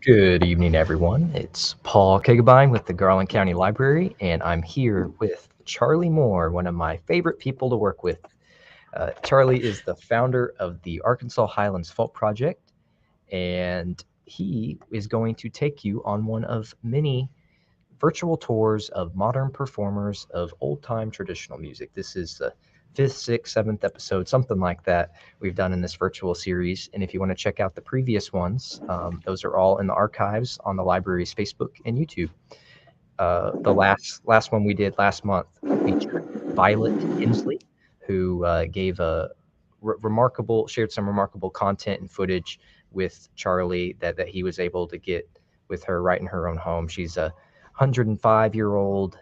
Good evening, everyone. It's Paul Kegabine with the Garland County Library, and I'm here with Charlie Moore, one of my favorite people to work with. Charlie is the founder of the Arkansas Highlands Folk Project, and he is going to take you on one of many virtual tours of modern performers of old-time traditional music. This is the fifth, sixth, seventh episode, something like that, we've done in this virtual series. And if you want to check out the previous ones, those are all in the archives on the library's Facebook and YouTube. The last one we did last month featured Violet Hensley, who gave a shared some remarkable content and footage with Charlie that he was able to get with her right in her own home. She's a 105-year-old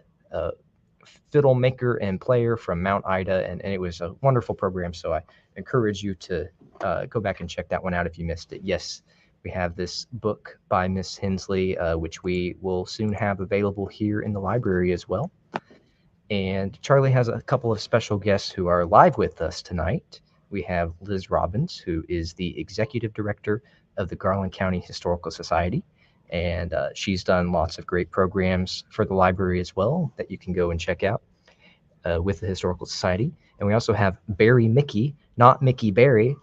fiddle maker and player from Mount Ida, and it was a wonderful program. So I encourage you to go back and check that one out if you missed it. Yes, we have this book by Miss Hensley, which we will soon have available here in the library as well. And Charlie has a couple of special guests who are live with us tonight. We have Liz Robbins, who is the executive director of the Garland County Historical Society. And she's done lots of great programs for the library as well that you can go and check out with the Historical Society. And we also have Barry Mickey, not Mickey Barry.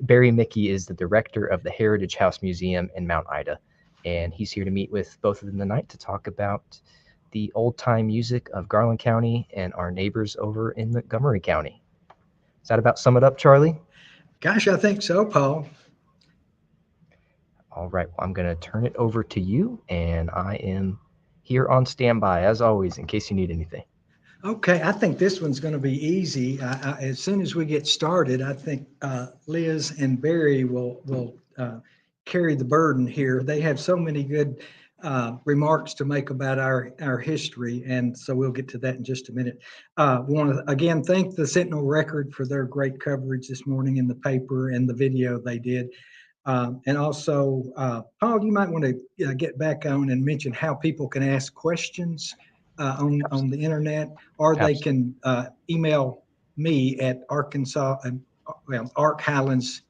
Barry Mickey is the director of the Heritage House Museum in Mount Ida. And he's here to meet with both of them tonight to talk about the old-time music of Garland County and our neighbors over in Montgomery County. Does that about sum it up, Charlie? Gosh, I think so, Paul. All right, well, I'm going to turn it over to you, and I am here on standby, as always, in case you need anything. Okay, I think this one's going to be easy. As soon as we get started, I think Liz and Barry will carry the burden here. They have so many good remarks to make about our history, and so we'll get to that in just a minute. We want to again thank the Sentinel Record for their great coverage this morning in the paper and the video they did. And also, Paul, you might want to get back on and mention how people can ask questions on the internet, or they can email me at Ark Highlands.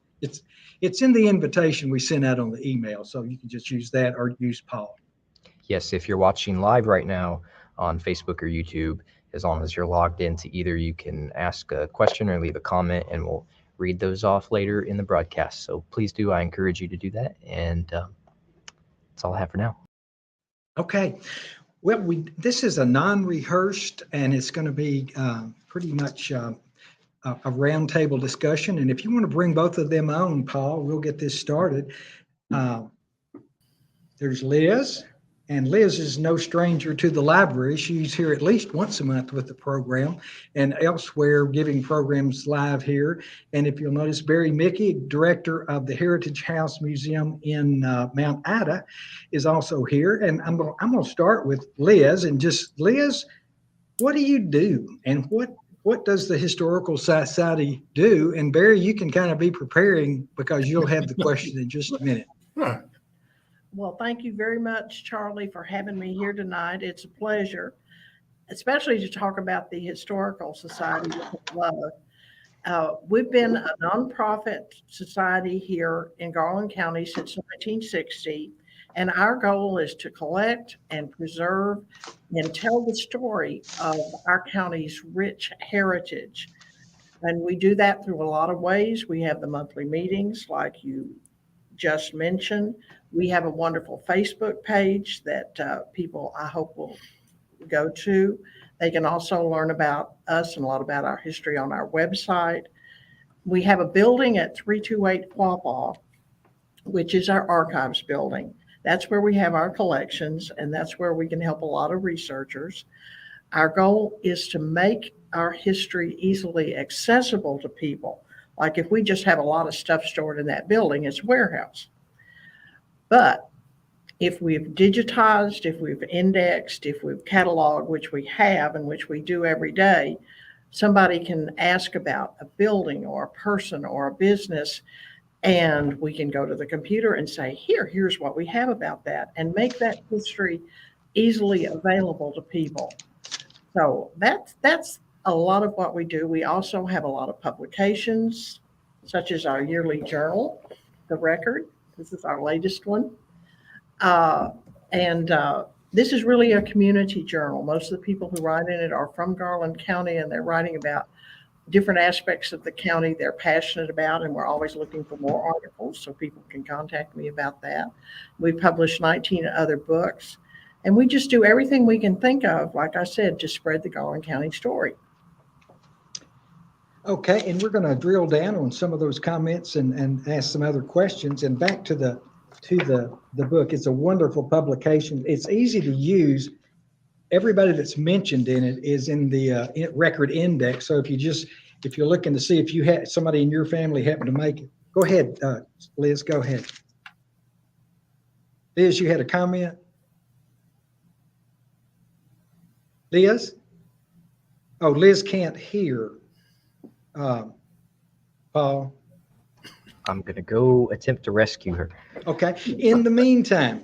It's in the invitation we sent out on the email, so you can just use that or use Paul. Yes, if you're watching live right now on Facebook or YouTube, as long as you're logged into either, you can ask a question or leave a comment, and we'll read those off later in the broadcast. So please do. I encourage you to do that. And that's all I have for now. Okay. Well, this is a non-rehearsed, and it's going to be pretty much a roundtable discussion. And if you want to bring both of them on, Paul, we'll get this started. There's Liz. And Liz is no stranger to the library. She's here at least once a month with the program and elsewhere giving programs live here. And if you'll notice, Barry Mickey, director of the Heritage House Museum in Mount Ida, is also here. And I'm going to start with Liz. And just, Liz, what do you do? And what does the Historical Society do? And Barry, you can kind of be preparing because you'll have the question in just a minute. Huh. Well, thank you very much, Charlie, for having me here tonight. It's a pleasure, especially to talk about the Historical Society with love. We've been a nonprofit society here in Garland County since 1960, and our goal is to collect and preserve and tell the story of our county's rich heritage. And we do that through a lot of ways. We have the monthly meetings, like you just mentioned. We have a wonderful Facebook page that people, I hope, will go to. They can also learn about us and a lot about our history on our website. We have a building at 328 Quapaw, which is our archives building. That's where we have our collections, and that's where we can help a lot of researchers. Our goal is to make our history easily accessible to people. Like if we just have a lot of stuff stored in that building, it's a warehouse. But if we've digitized, if we've indexed, if we've cataloged, which we have and which we do every day, somebody can ask about a building or a person or a business, and we can go to the computer and say, here's what we have about that, and make that history easily available to people. So that's a lot of what we do. We also have a lot of publications, such as our yearly journal, The Record. This is our latest one. And this is really a community journal. Most of the people who write in it are from Garland County, and they're writing about different aspects of the county they're passionate about, and we're always looking for more articles, so people can contact me about that. We published 19 other books, and we just do everything we can think of, like I said, to spread the Garland County story. Okay, and we're going to drill down on some of those comments and ask some other questions. And back to the book. It's a wonderful publication. It's easy to use. Everybody that's mentioned in it is in the record index. So if you're looking to see if you had somebody in your family happen to make it, go ahead, Liz, go ahead. Liz, you had a comment? Liz? Oh, Liz can't hear. Paul? I'm going to go attempt to rescue her. Okay. In the meantime,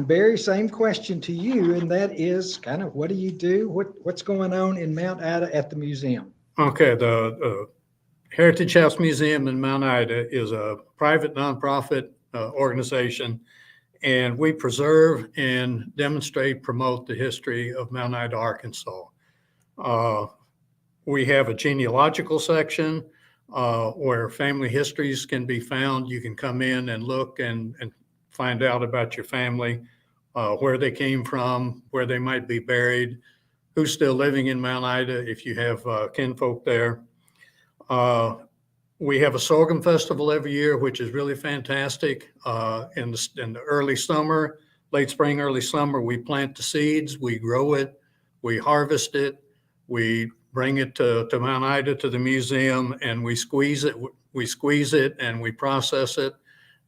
Barry, same question to you, and that is kind of what do you do? What's going on in Mount Ida at the museum? Okay, the Heritage House Museum in Mount Ida is a private nonprofit organization, and we preserve and promote the history of Mount Ida, Arkansas. We have a genealogical section where family histories can be found. You can come in and look and find out about your family, where they came from, where they might be buried, who's still living in Mount Ida if you have kinfolk there. We have a Sorghum Festival every year, which is really fantastic. In the early summer, late spring, early summer, we plant the seeds, we grow it, we harvest it, we bring it to Mount Ida, to the museum, and we squeeze it and we process it.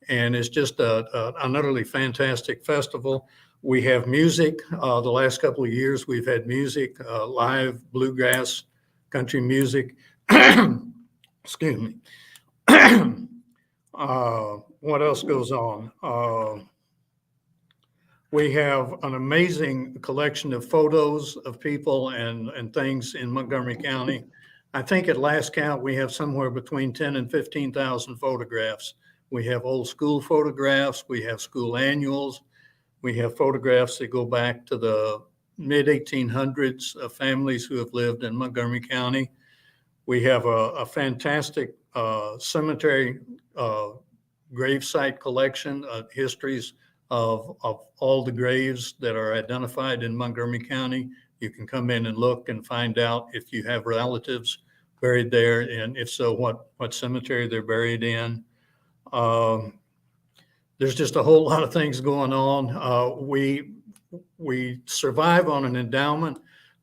And it's just an utterly fantastic festival. We have music. The last couple of years, we've had music, live bluegrass, country music. Excuse me. What else goes on? We have an amazing collection of photos of people and things in Montgomery County. I think at last count, we have somewhere between 10 and 15,000 photographs. We have old school photographs. We have school annuals. We have photographs that go back to the mid-1800s of families who have lived in Montgomery County. We have a fantastic cemetery gravesite collection of histories of all the graves that are identified in Montgomery County. You can come in and look and find out if you have relatives buried there, and if so, what cemetery they're buried in. There's just a whole lot of things going on. We survive on an endowment.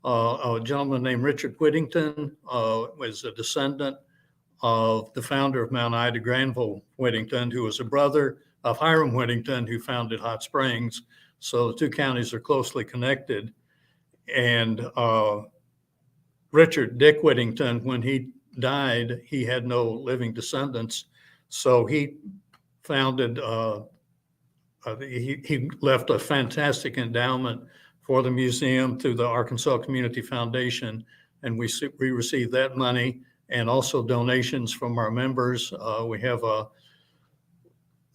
A gentleman named Richard Whittington was a descendant of the founder of Mount Ida, Granville Whittington, who was a brother of Hiram Whittington, who founded Hot Springs. So the two counties are closely connected. And Dick Whittington, when he died, he had no living descendants. So he founded, he left a fantastic endowment for the museum through the Arkansas Community Foundation. And we received that money and also donations from our members. We have a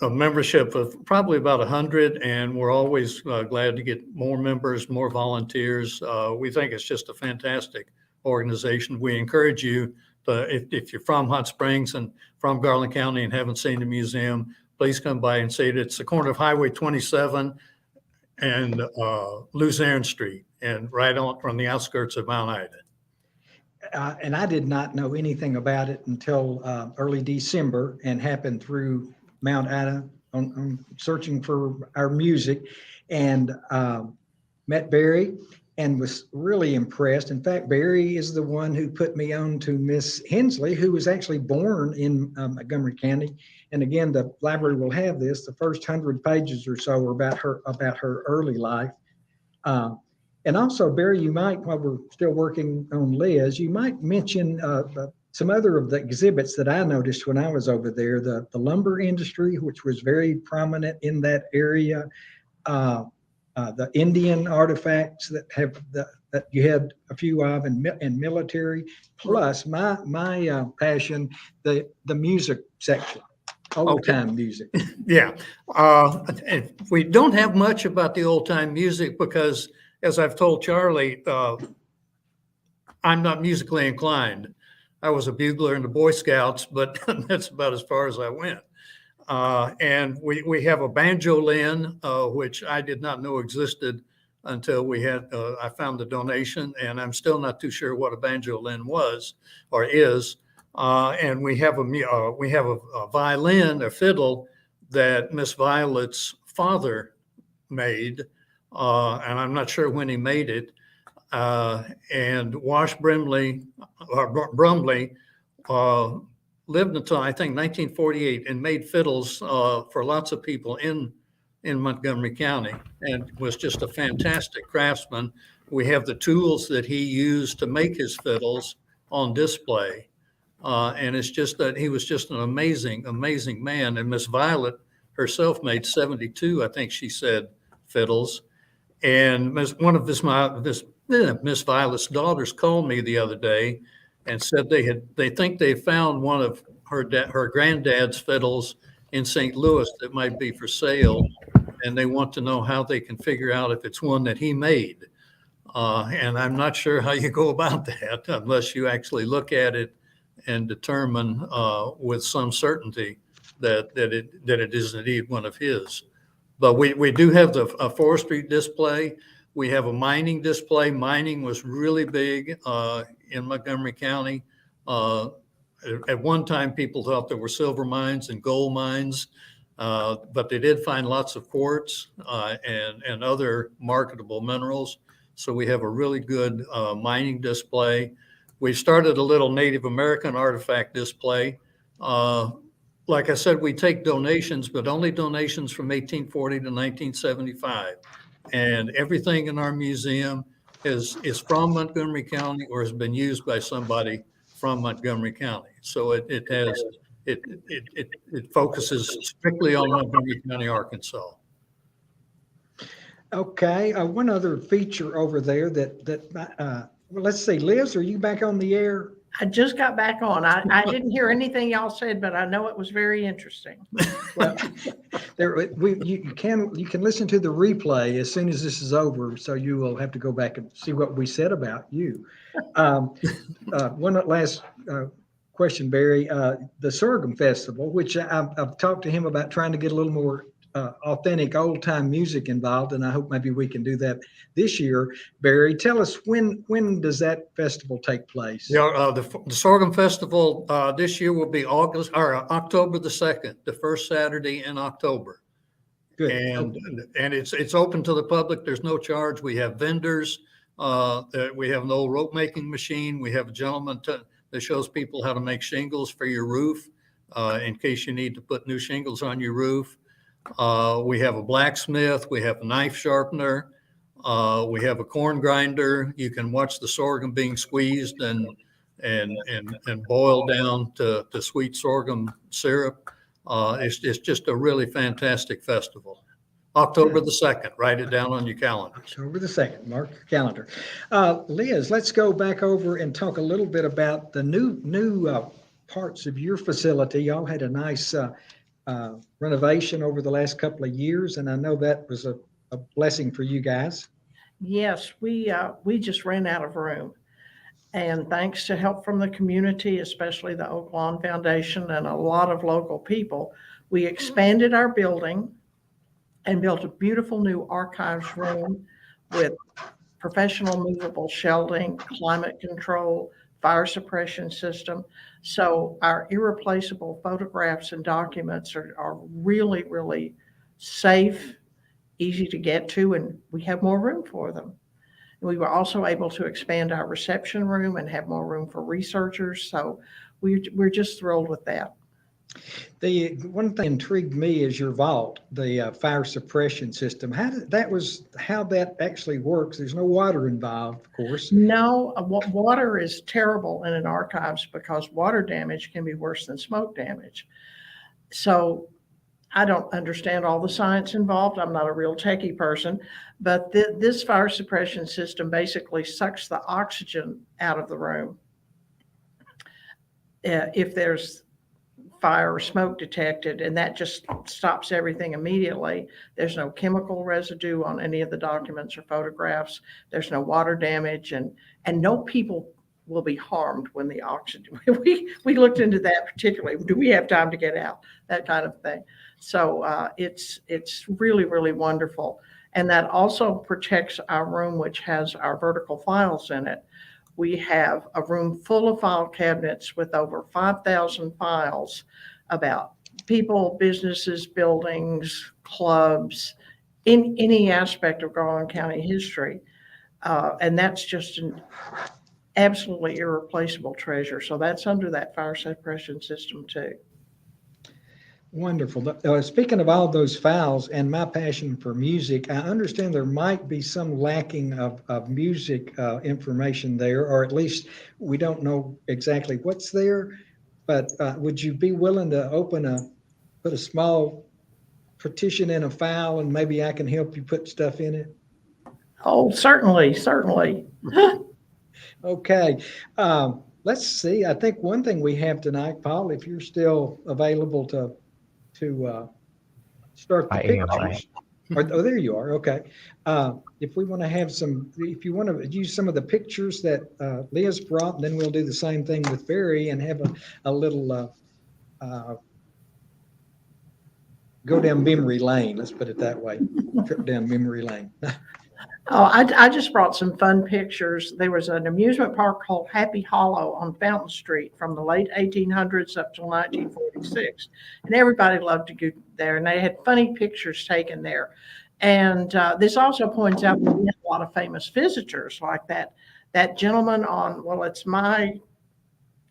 membership of probably about 100, and we're always glad to get more members, more volunteers. We think it's just a fantastic organization. We encourage you to, if you're from Hot Springs and from Garland County and haven't seen the museum, please come by and see it. It's the corner of Highway 27 and Luzerne Street, and right on from the outskirts of Mount Ida. And I did not know anything about it until early December, and happened through Mount Ida on searching for our music, and met Barry and was really impressed. In fact, Barry is the one who put me on to Miss Hensley, who was actually born in Montgomery County. And again, the library will have this. The first 100 pages or so are about her early life. And also, Barry, you might, while we're still working on Liz, you might mention some other of the exhibits that I noticed when I was over there. The lumber industry, which was very prominent in that area. The Indian artifacts that you had a few of, and military. Plus, my passion, the music section. old time music. Yeah. And we don't have much about the old time music because, as I've told Charlie, I'm not musically inclined. I was a bugler in the Boy Scouts, but that's about as far as I went. And we have a banjolin, which I did not know existed until I found the donation, and I'm still not too sure what a banjolin was or is. And we have a violin, a fiddle that Miss Violet's father made, and I'm not sure when he made it. And Brumley lived until I think 1948 and made fiddles for lots of people in Montgomery County, and was just a fantastic craftsman. We have the tools that he used to make his fiddles on display. And it's just that he was just an amazing, amazing man. And Miss Violet herself made 72, I think she said, fiddles. And Miss Violet's daughters called me the other day and said they think they found one of her granddad's fiddles in St. Louis that might be for sale, and they want to know how they can figure out if it's one that he made. And I'm not sure how you go about that unless you actually look at it and determine with some certainty that it is indeed one of his. But we do have a forestry display. We have a mining display. Mining was really big in Montgomery County. At one time, people thought there were silver mines and gold mines, but they did find lots of quartz and other marketable minerals. So we have a really good mining display. We started a little Native American artifact display. Like I said, we take donations, but only donations from 1840 to 1975. And everything in our museum is from Montgomery County or has been used by somebody from Montgomery County. So it focuses strictly on Montgomery County, Arkansas. Okay, one other feature over there well, let's see, Liz, are you back on the air? I just got back on. I didn't hear anything y'all said, but I know it was very interesting. Well, you can listen to the replay as soon as this is over, so you will have to go back and see what we said about you. One last question, Barry. The Sorghum Festival, which I've talked to him about trying to get a little more authentic old time music involved, and I hope maybe we can do that this year. Barry, tell us when does that festival take place? Yeah, the Sorghum Festival this year will be October the 2nd, the first Saturday in October. Good. And it's open to the public. There's no charge. We have vendors. We have an old rope making machine. We have a gentleman that shows people how to make shingles for your roof in case you need to put new shingles on your roof. We have a blacksmith. We have a knife sharpener. We have a corn grinder. You can watch the sorghum being squeezed and boiled down to sweet sorghum syrup. It's just a really fantastic festival. October the 2nd, write it down on your calendar. October the 2nd, mark your calendar. Liz, let's go back over and talk a little bit about the new parts of your facility. Y'all had a nice renovation over the last couple of years, and I know that was a blessing for you guys. Yes, we just ran out of room. And thanks to help from the community, especially the Oak Lawn Foundation and a lot of local people, we expanded our building and built a beautiful new archives room with professional movable shelving, climate control, fire suppression system. So our irreplaceable photographs and documents are really, really safe, easy to get to, and we have more room for them. We were also able to expand our reception room and have more room for researchers. So we're just thrilled with that. The one thing that intrigued me is your vault, the fire suppression system. How that actually works? There's no water involved, of course. No, water is terrible in an archives because water damage can be worse than smoke damage. So I don't understand all the science involved. I'm not a real techie person, but this fire suppression system basically sucks the oxygen out of the room. If there's fire or smoke detected, and that just stops everything immediately. There's no chemical residue on any of the documents or photographs. There's no water damage, and no people will be harmed when the auction. We looked into that particularly. Do we have time to get out? That kind of thing. So it's really, really wonderful. And that also protects our room, which has our vertical files in it. We have a room full of file cabinets with over 5,000 files about people, businesses, buildings, clubs, in any aspect of Garland County history. And that's just an absolutely irreplaceable treasure. So that's under that fire suppression system too. Wonderful. Speaking of all those files and my passion for music, I understand there might be some lacking of music information there, or at least we don't know exactly what's there. But would you be willing to put a small partition in a file, and maybe I can help you put stuff in it? Oh, certainly, certainly. Okay. Let's see. I think one thing we have tonight, Paul, if you're still available to start the pictures. Oh, there you are. Okay. If we want to have if you want to use some of the pictures that Liz brought, then we'll do the same thing with Barry and have a little go down memory lane. Let's put it that way. Trip down memory lane. Oh, I just brought some fun pictures. There was an amusement park called Happy Hollow on Fountain Street from the late 1800s up till 1946. And everybody loved to go there. And they had funny pictures taken there. And this also points out we had a lot of famous visitors like that gentleman on, well, it's my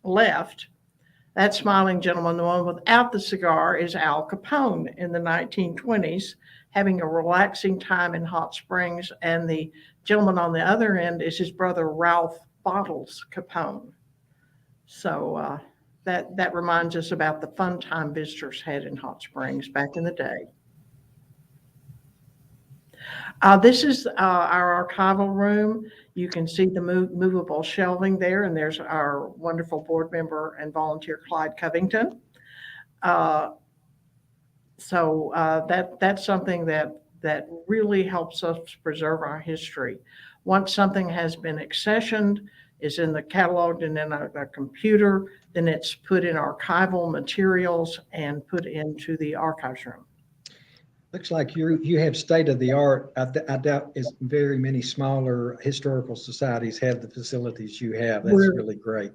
left. That smiling gentleman, the one without the cigar, is Al Capone in the 1920s. Having a relaxing time in Hot Springs, and the gentleman on the other end is his brother Ralph Bottles Capone. So that reminds us about the fun time visitors had in Hot Springs back in the day. This is our archival room. You can see the movable shelving there, and there's our wonderful board member and volunteer Clyde Covington. So that's something that really helps us preserve our history. Once something has been accessioned, is in the cataloged and in a computer, then it's put in archival materials and put into the archives room. Looks like you have state of the art. I doubt as very many smaller historical societies have the facilities you have. That's really great.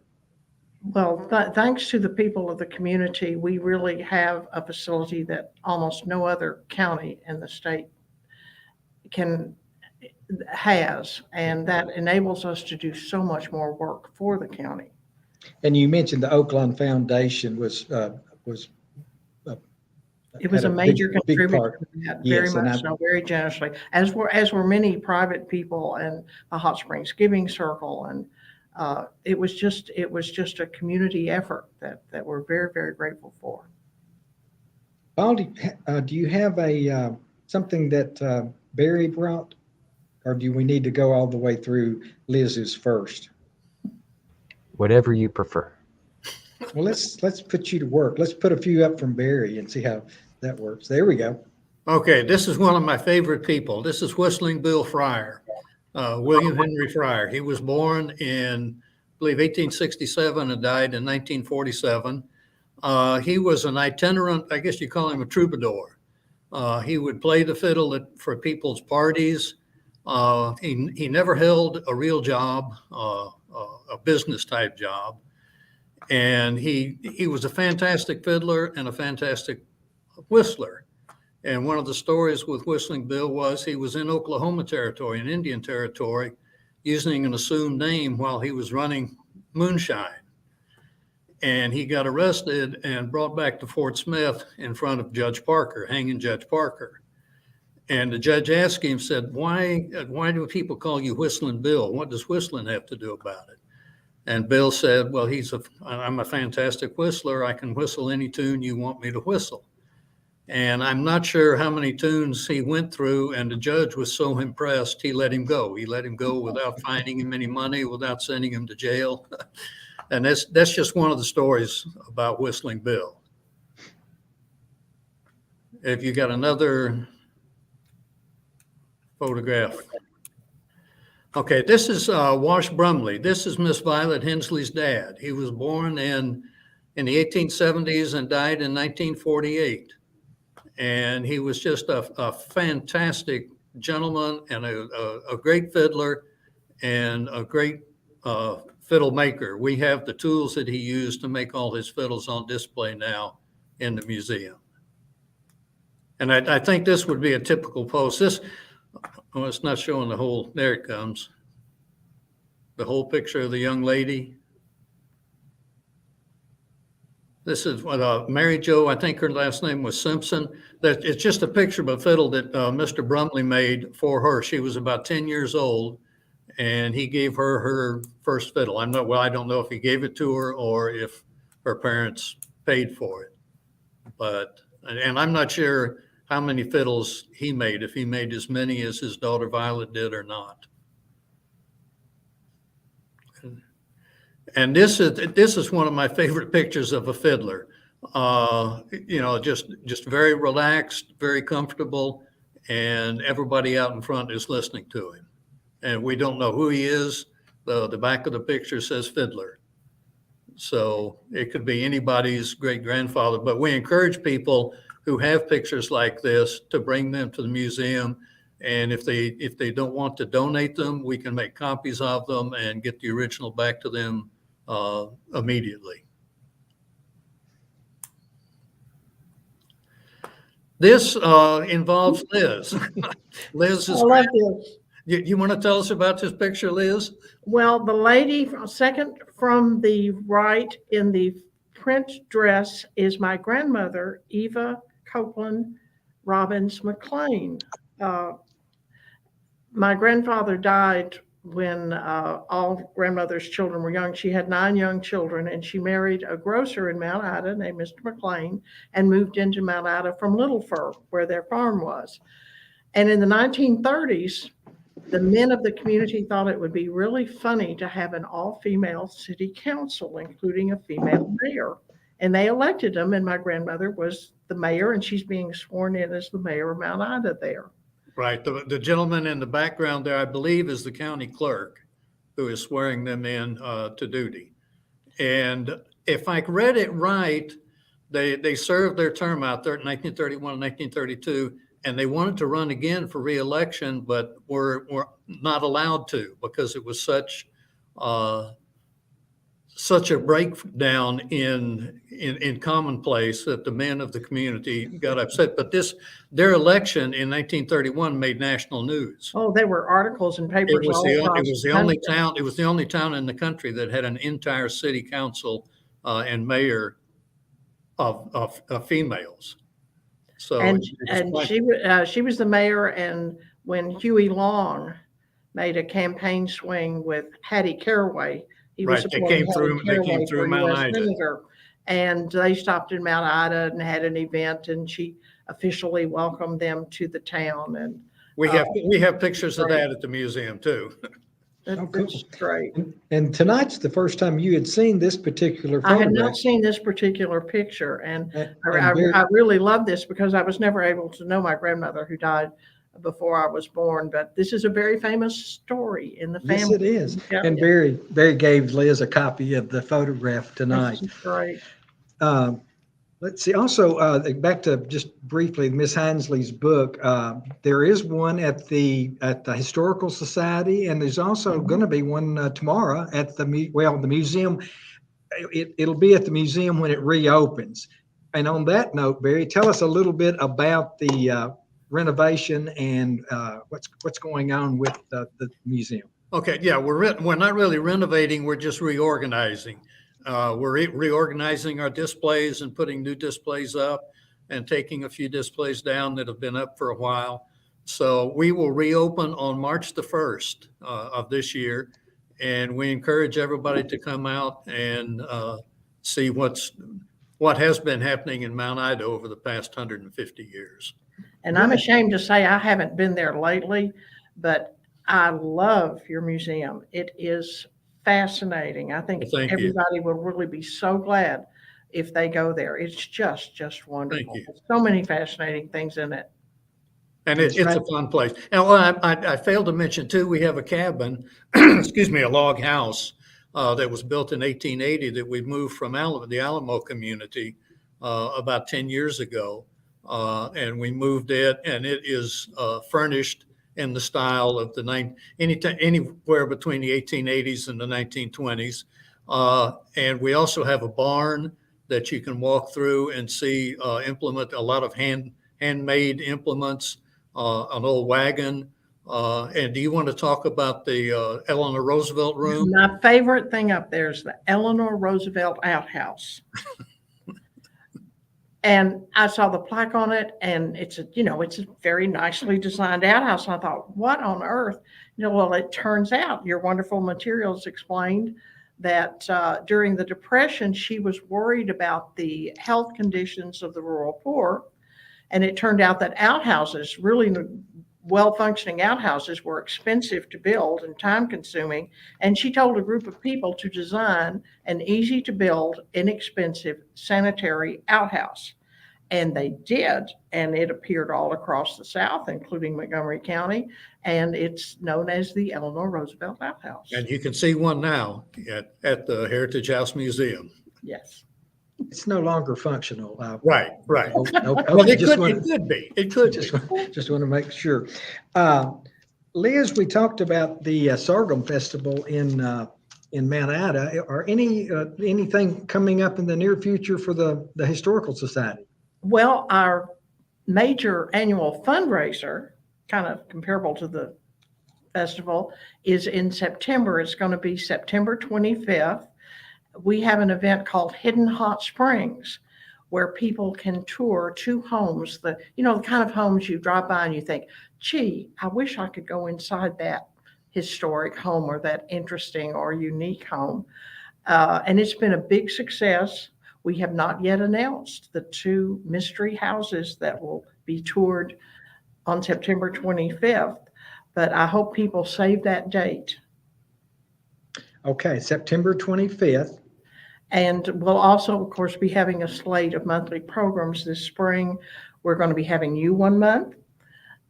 Well, thanks to the people of the community, we really have a facility that almost no other county in the state has, and that enables us to do so much more work for the county. And you mentioned the Oakland Foundation was it was a major contributor to that, very much so, very generously, as were many private people and the Hot Springs Giving Circle, and it was just a community effort that we're very, very grateful for. Paul, do you have something that Barry brought, or do we need to go all the way through Liz's first? Whatever you prefer. Well, let's put you to work. Let's put a few up from Barry and see how that works. There we go. Okay, this is one of my favorite people. This is Whistling Bill Fryer, William Henry Fryer. He was born in, I believe, 1867 and died in 1947. He was an itinerant, I guess you call him a troubadour. He would play the fiddle for people's parties. He never held a real job, a business type job. And he was a fantastic fiddler and a fantastic whistler. And one of the stories with Whistling Bill was he was in Oklahoma Territory, in Indian Territory, using an assumed name while he was running moonshine. And he got arrested and brought back to Fort Smith in front of Judge Parker, hanging Judge Parker. And the judge asked him, said, why do people call you Whistling Bill? What does whistling have to do about it? And Bill said, well, I'm a fantastic whistler. I can whistle any tune you want me to whistle. And I'm not sure how many tunes he went through, and the judge was so impressed, he let him go. He let him go without fining him any money, without sending him to jail. And that's just one of the stories about Whistling Bill. If you got another photograph. Okay, this is Wash Brumley. This is Miss Violet Hensley's dad. He was born in the 1870s and died in 1948. And he was just a fantastic gentleman and a great fiddler and a great fiddle maker. We have the tools that he used to make all his fiddles on display now in the museum. And I think this would be a typical pose. Oh, it's not showing the whole, there it comes. The whole picture of the young lady. This is what Mary Jo, I think her last name was Simpson. It's just a picture of a fiddle that Mr. Brumley made for her. She was about 10 years old, and he gave her her first fiddle. I don't know if he gave it to her or if her parents paid for it. And I'm not sure how many fiddles he made, if he made as many as his daughter Violet did or not. And this is one of my favorite pictures of a fiddler. Just very relaxed, very comfortable, and everybody out in front is listening to him. And we don't know who he is. The back of the picture says fiddler. So it could be anybody's great grandfather, but we encourage people who have pictures like this to bring them to the museum. And if they don't want to donate them, we can make copies of them and get the original back to them immediately. This involves Liz. Liz is great. You want to tell us about this picture, Liz? Well, the lady second from the right in the print dress is my grandmother, Eva Copeland Robbins Mclean. My grandfather died when all grandmother's children were young. She had 9 young children, and she married a grocer in Mount Ida named Mr. Mclean and moved into Mount Ida from Little Fir, where their farm was. And in the 1930s, the men of the community thought it would be really funny to have an all-female city council, including a female mayor. And they elected them, and my grandmother was the mayor, and she's being sworn in as the mayor of Mount Ida there. Right. The gentleman in the background there, I believe, is the county clerk who is swearing them in to duty. And if I read it right, they served their term out there in 1931 and 1932, and they wanted to run again for re-election, but were not allowed to because it was such a breakdown in commonplace that the men of the community got upset. But their election in 1931 made national news. Oh, there were articles in papers. It was the only town in the country that had an entire city council and mayor of females. So she was the mayor, and when Huey Long made a campaign swing with Hattie Caraway, he was right, they came through Mount Ida. Senator, and they stopped in Mount Ida and had an event, and she officially welcomed them to the town. And we have pictures of that at the museum too. That's great. And tonight's the first time you had seen this particular photograph. I had not seen this particular picture, and I really love this because I was never able to know my grandmother, who died before I was born. But this is a very famous story in the family. Yes, it is. Yeah, and Barry gave Liz a copy of the photograph tonight. This is great. Let's see. Also, back to just briefly Miss Hensley's book. There is one at the Historical Society, and there's also going to be one tomorrow at the museum. It'll be at the museum when it reopens. And on that note, Barry, tell us a little bit about the renovation and what's going on with the museum. Okay, yeah, we're not really renovating. We're just reorganizing. We're reorganizing our displays and putting new displays up and taking a few displays down that have been up for a while. So we will reopen on March the 1st of this year. And we encourage everybody to come out and see what has been happening in Mount Ida over the past 150 years. And I'm ashamed to say I haven't been there lately, but I love your museum. It is fascinating. I think everybody will really be so glad if they go there. It's just wonderful. you. So many fascinating things in it. And it's a fun place. And well, I failed to mention too, we have a cabin, excuse me, a log house that was built in 1880 that we moved from the Alamo community about 10 years ago. And we moved it, and it is furnished in the style of anywhere between the 1880s and the 1920s. And we also have a barn that you can walk through and see a lot of handmade implements, an old wagon. And do you want to talk about the Eleanor Roosevelt room? My favorite thing up there is the Eleanor Roosevelt outhouse. And I saw the plaque on it, and it's a very nicely designed outhouse. And I thought, what on earth? Well, it turns out your wonderful materials explained that during the Depression, she was worried about the health conditions of the rural poor. And it turned out that outhouses, really well-functioning outhouses, were expensive to build and time-consuming. And she told a group of people to design an easy-to-build, inexpensive sanitary outhouse. And they did, and it appeared all across the South, including Montgomery County, and it's known as the Eleanor Roosevelt Outhouse. And you can see one now at the Heritage House Museum. Yes. It's no longer functional. Right. Okay, Well, it could be. It could be. Just want to make sure. Liz, we talked about the Sorghum Festival in Mount Ida. Are anything coming up in the near future for the Historical Society? Well, our major annual fundraiser, kind of comparable to the festival, is in September. It's going to be September 25th. We have an event called Hidden Hot Springs, where people can tour two homes, the kind of homes you drive by and you think, gee, I wish I could go inside that historic home or that interesting or unique home. And it's been a big success. We have not yet announced the two mystery houses that will be toured on September 25th, but I hope people save that date. Okay, September 25th. And we'll also, of course, be having a slate of monthly programs this spring. We're going to be having You One Month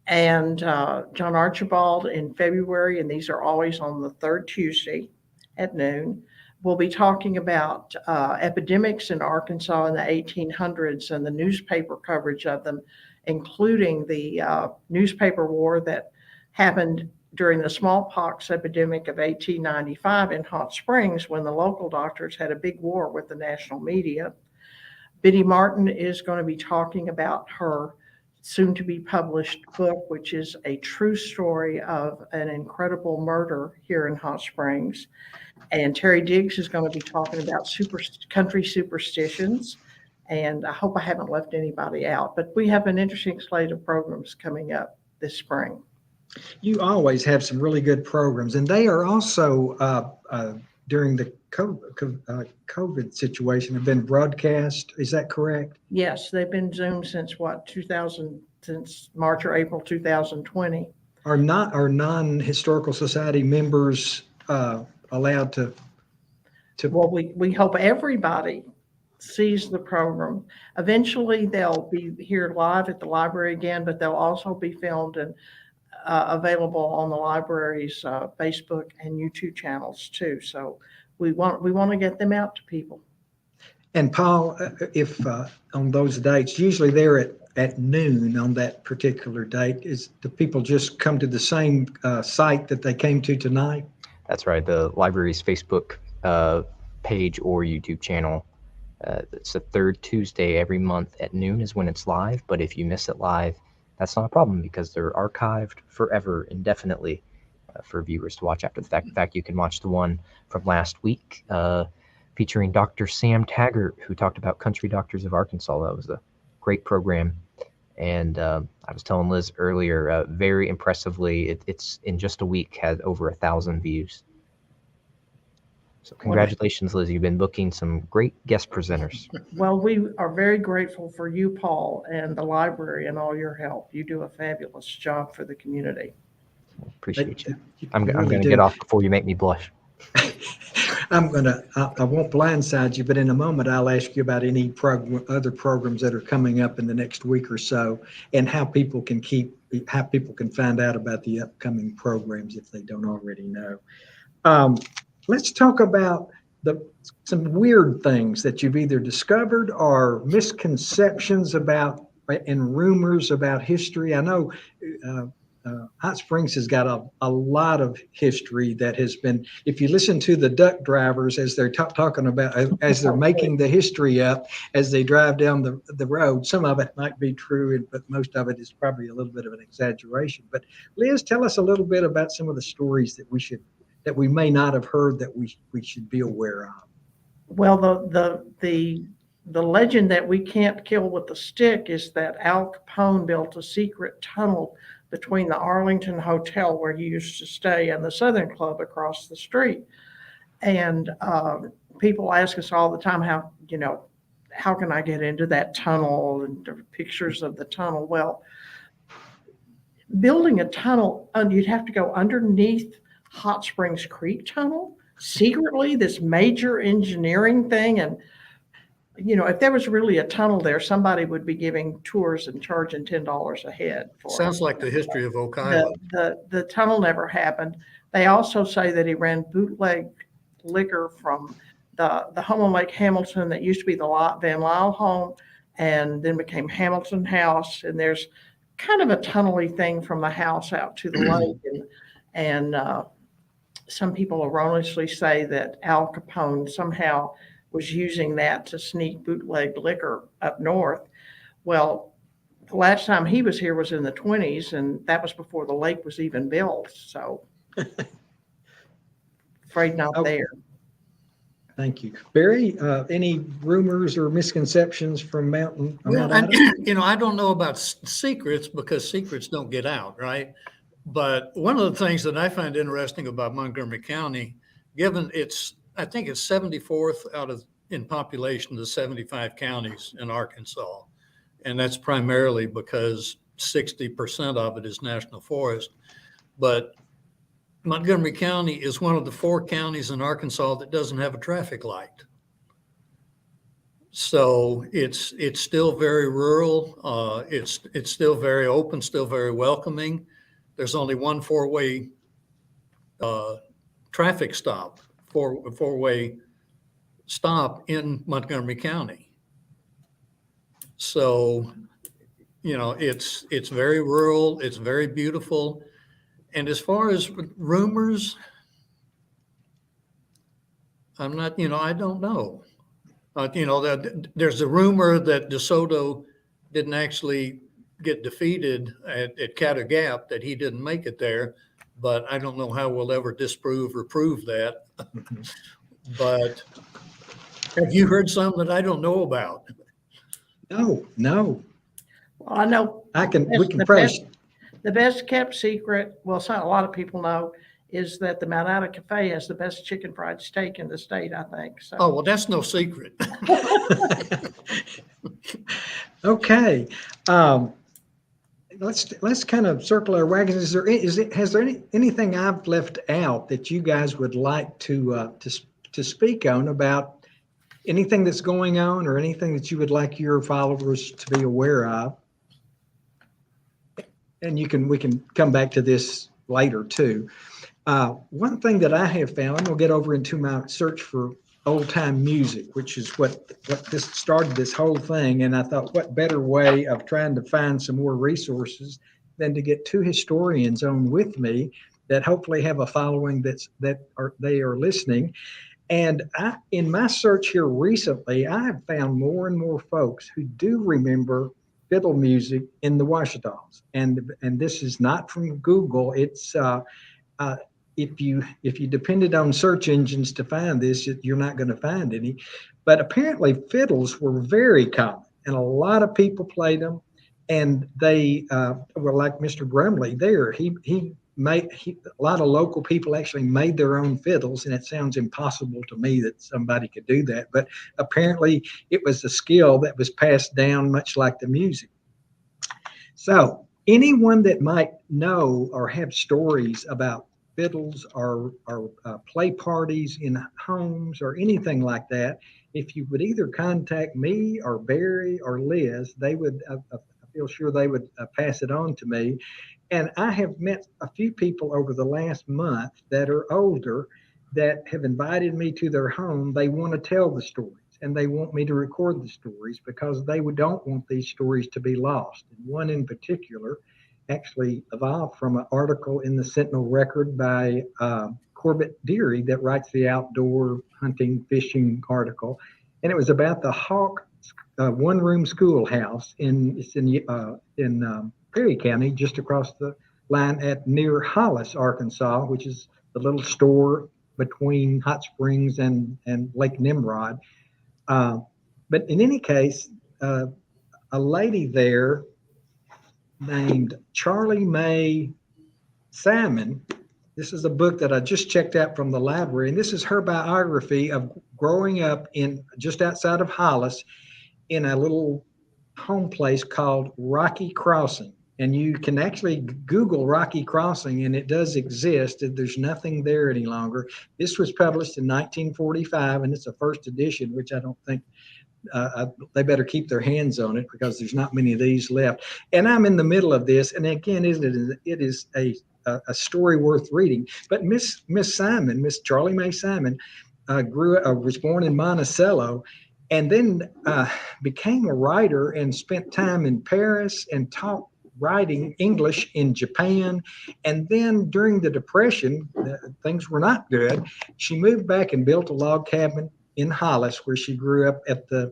and John Archibald in February, and these are always on the third Tuesday at noon. We'll be talking about epidemics in Arkansas in the 1800s and the newspaper coverage of them, including the newspaper war that happened during the smallpox epidemic of 1895 in Hot Springs, when the local doctors had a big war with the national media. Biddy Martin is going to be talking about her soon-to-be published book, which is a true story of an incredible murder here in Hot Springs. And Terry Diggs is going to be talking about country superstitions. And I hope I haven't left anybody out, but we have an interesting slate of programs coming up this spring. You always have some really good programs, and they are also during the COVID situation have been broadcast. Is that correct? Yes, they've been Zoom since since March or April 2020. Are non-historical society members allowed to? Well, we hope everybody sees the program. Eventually, they'll be here live at the library again, but they'll also be filmed and available on the library's Facebook and YouTube channels too. So we want to get them out to people. And Paul, if on those dates, usually they're at noon on that particular date, do people just come to the same site that they came to tonight? That's right. The library's Facebook page or YouTube channel. It's the third Tuesday every month at noon is when it's live. But if you miss it live, that's not a problem because they're archived forever, indefinitely, for viewers to watch after the fact. In fact, you can watch the one from last week featuring Dr. Sam Taggart, who talked about Country Doctors of Arkansas. That was a great program. And I was telling Liz earlier, very impressively, it's in just a week had over 1,000 views. So congratulations, Liz. You've been booking some great guest presenters. Well, we are very grateful for you, Paul, and the library and all your help. You do a fabulous job for the community. Appreciate you. I'm going to get off before you make me blush. I won't blindside you, but in a moment I'll ask you about any other programs that are coming up in the next week or so, and how people can find out about the upcoming programs if they don't already know. Let's talk about some weird things that you've either discovered or misconceptions about and rumors about history. I know Hot Springs has got a lot of history that has been, if you listen to the duck drivers as they're talking about, as they're making the history up, as they drive down the road, some of it might be true, but most of it is probably a little bit of an exaggeration. But Liz, tell us a little bit about some of the stories that we may not have heard that we should be aware of. Well, the legend that we can't kill with a stick is that Al Capone built a secret tunnel between the Arlington Hotel where he used to stay and the Southern Club across the street. And people ask us all the time, how can I get into that tunnel, and there are pictures of the tunnel. Well, building a tunnel, you'd have to go underneath Hot Springs Creek Tunnel secretly, this major engineering thing. And if there was really a tunnel there, somebody would be giving tours and charging $10 a head for it. Sounds like the history of Oak Island. The tunnel never happened. They also say that he ran bootleg liquor from the home on Lake Hamilton that used to be the Van Lyle home and then became Hamilton House. And there's kind of a tunnely thing from the house out to the lake. And some people erroneously say that Al Capone somehow was using that to sneak bootleg liquor up north. Well, the last time he was here was in the 1920s, and that was before the lake was even built. So, afraid not there. Thank you, Barry. Any rumors or misconceptions from Mountain? Well, I don't know about secrets because secrets don't get out, right? But one of the things that I find interesting about Montgomery County, given I think it's 74th in population of the 75 counties in Arkansas. And that's primarily because 60% of it is national forest. But Montgomery County is one of the 4 counties in Arkansas that doesn't have a traffic light. So it's still very rural. It's still very open, still very welcoming. There's only one 4-way traffic stop, four-way stop in Montgomery County. So, it's very rural, it's very beautiful. And as far as rumors, I'm not, I don't know. There's a rumor that DeSoto didn't actually get defeated at Caddo Gap, that he didn't make it there, but I don't know how we'll ever disprove or prove that. But have you heard some that I don't know about? No. Well, I know we can press. The best kept secret, well, a lot of people know, is that the Mount Ida Cafe has the best chicken fried steak in the state, I think. So. Oh, well, that's no secret. Okay. Let's kind of circle our wagons. Has there anything I've left out that you guys would like to speak on about anything that's going on, or anything that you would like your followers to be aware of? And we can come back to this later too. One thing that I have found, I'm gonna get over into my search for old time music, which is what this started this whole thing. And I thought, what better way of trying to find some more resources than to get 2 historians on with me that hopefully have a following they are listening. And in my search here recently, I have found more and more folks who do remember fiddle music in the Ouachitas. And this is not from Google. It's if you depended on search engines to find this, you're not going to find any. But apparently fiddles were very common, and a lot of people played them. And they were like Mr. Brumley there. A lot of local people actually made their own fiddles, and it sounds impossible to me that somebody could do that. But apparently it was a skill that was passed down, much like the music. So anyone that might know or have stories about fiddles or play parties in homes or anything like that, if you would either contact me or Barry or Liz, they would, I feel sure they would pass it on to me. And I have met a few people over the last month that are older that have invited me to their home. They want to tell the stories and they want me to record the stories because they don't want these stories to be lost. And one in particular actually evolved from an article in the Sentinel Record by Corbett Deary that writes the outdoor hunting, fishing article. And it was about the Hawk one-room schoolhouse in Perry County, just across the line at near Hollis, Arkansas, which is the little store between Hot Springs and Lake Nimrod. But in any case, a lady there named May Salmon. This is a book that I just checked out from the library, and this is her biography of growing up in just outside of Hollis in a little home place called Rocky Crossing. And you can actually Google Rocky Crossing, and it does exist. There's nothing there any longer. This was published in 1945, and it's a first edition, which I don't think they better keep their hands on it because there's not many of these left. And I'm in the middle of this, and again, it is a story worth reading. But Miss Simon, Miss Charlie May Salmon, was born in Monticello, and then became a writer and spent time in Paris and taught writing English in Japan. And then during the Depression, things were not good. She moved back and built a log cabin in Hollis, where she grew up at the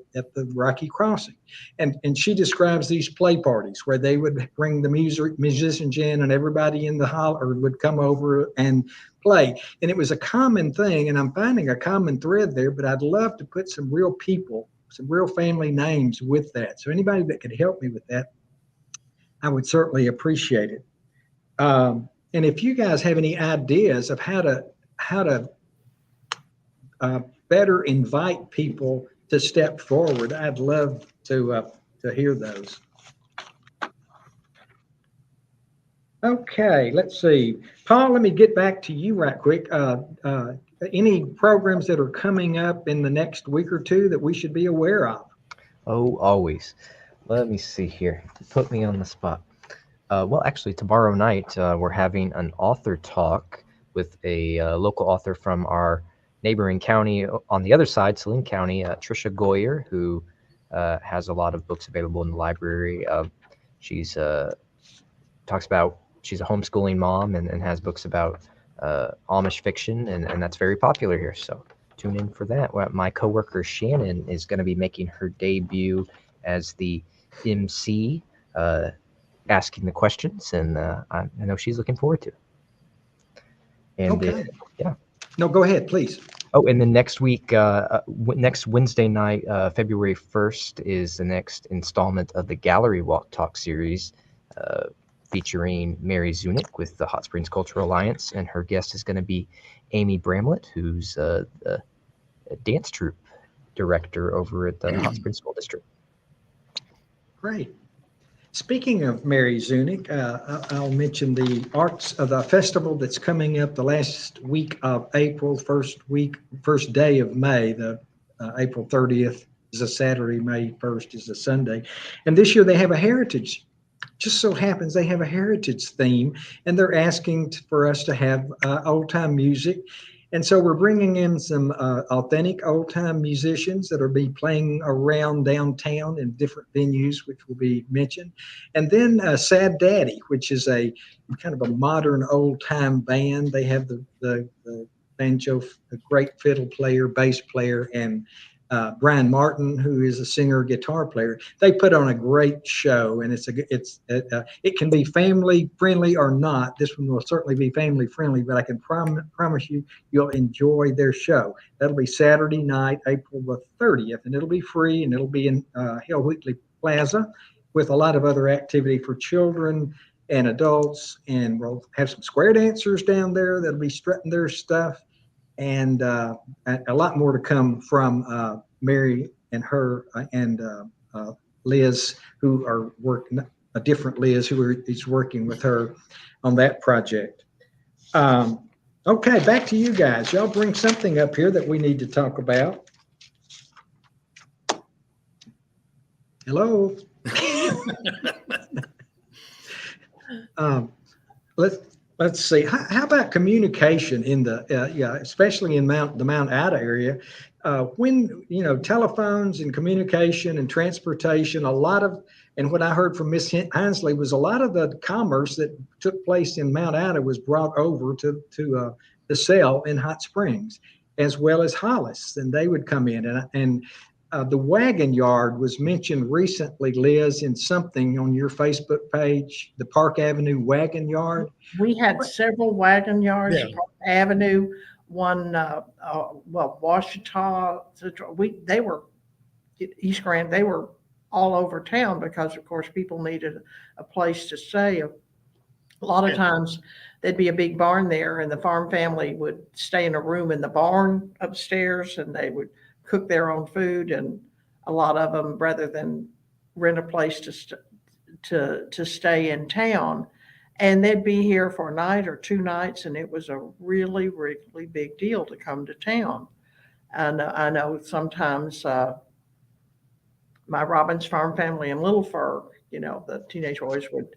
Rocky Crossing. And she describes these play parties where they would bring the musicians in, and everybody in the holler would come over and play. And it was a common thing, and I'm finding a common thread there, but I'd love to put some real people, some real family names with that. So anybody that could help me with that, I would certainly appreciate it. And if you guys have any ideas of how to better invite people to step forward, I'd love to hear those. Okay, let's see. Paul, let me get back to you right quick. Any programs that are coming up in the next week or two that we should be aware of? Oh, always. Let me see here. Put me on the spot. Well, actually, tomorrow night, we're having an author talk with a local author from our neighboring county on the other side, Saline County, Trisha Goyer, who has a lot of books available in the library. She's talks about, she's a homeschooling mom and has books about Amish fiction, and that's very popular here. So tune in for that. Well, my coworker Shannon is going to be making her debut as the MC, asking the questions, and I know she's looking forward to it. And okay. Yeah. No, go ahead, please. Oh, and then next week, next Wednesday night, February 1st, is the next installment of the Gallery Walk Talk series, featuring Mary Zunick with the Hot Springs Cultural Alliance, and her guest is going to be Amy Bramlett, who's the dance troupe director over at the Hot Springs School District. Great. Speaking of Mary Zunick, I'll mention the the festival that's coming up the last week of April, first day of May. The April 30th is a Saturday, May 1st is a Sunday. And this year they have a heritage, just so happens they have a heritage theme, and they're asking for us to have old time music. And so we're bringing in some authentic old time musicians that will be playing around downtown in different venues, which will be mentioned. And then Sad Daddy, which is a kind of a modern old time band. They have the banjo, a great fiddle player, bass player, and Brian Martin, who is a singer, guitar player. They put on a great show, and it can be family friendly or not. This one will certainly be family friendly, but I can promise you, you'll enjoy their show. That'll be Saturday night, April the 30th, and it'll be free, and it'll be in Hill Wheatley Plaza with a lot of other activity for children and adults. And we'll have some square dancers down there that'll be strutting their stuff. And a lot more to come from Mary and her and Liz, who are working, a different Liz who is working with her on that project. Okay, back to you guys. Y'all bring something up here that we need to talk about. Hello? Let's see. How about communication in the especially in the Mount Ida area? When telephones and communication and transportation, and what I heard from Miss Hinsley was a lot of the commerce that took place in Mount Ida was brought over to sell in Hot Springs, as well as Hollis, and they would come in and the wagon yard was mentioned recently, Liz, in something on your Facebook page, the Park Avenue wagon yard. We had several wagon yards, Yeah. Park Avenue, one, Ouachita, they were East Grand, they were all over town because, of course, people needed a place to stay. A lot of times there'd be a big barn there and the farm family would stay in a room in the barn upstairs and they would cook their own food, and a lot of them, rather than rent a place to stay in town, and they'd be here for a night or 2 nights, and it was a really, really big deal to come to town. And I know sometimes my Robbins farm family in Little Fir, the teenage boys would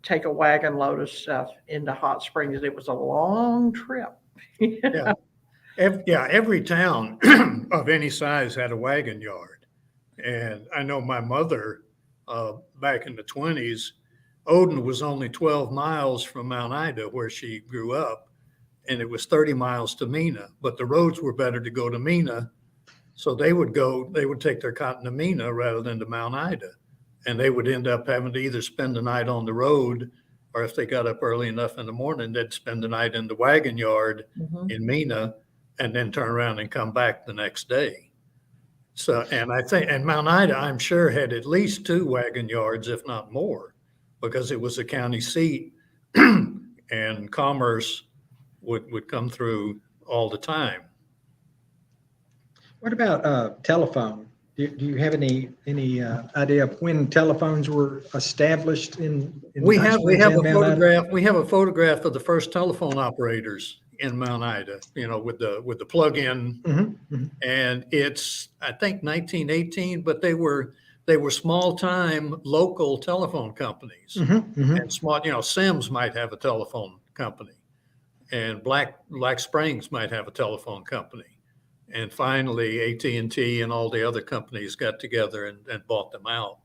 take a wagon load of stuff into Hot Springs. It was a long trip. Yeah. Every town of any size had a wagon yard. And I know my mother, back in the 20s, Odin was only 12 miles from Mount Ida, where she grew up, and it was 30 miles to Mena. But the roads were better to go to Mena, so they would take their cotton to Mena rather than to Mount Ida. And they would end up having to either spend the night on the road, or if they got up early enough in the morning, they'd spend the night in the wagon yard in Mena, and then turn around and come back the next day. So, and Mount Ida, I'm sure, had at least 2 wagon yards, if not more, because it was a county seat and commerce would come through all the time. What about telephone? Do you have any idea of when telephones were established in We Hot have Springs a and Mount Ida? photograph. We have a photograph of the first telephone operators in Mount Ida, with the plug-in, and it's, I think, 1918, but they were small-time local telephone companies. And small, Sims might have a telephone company, and Black Springs might have a telephone company, and finally AT&T and all the other companies got together and bought them out.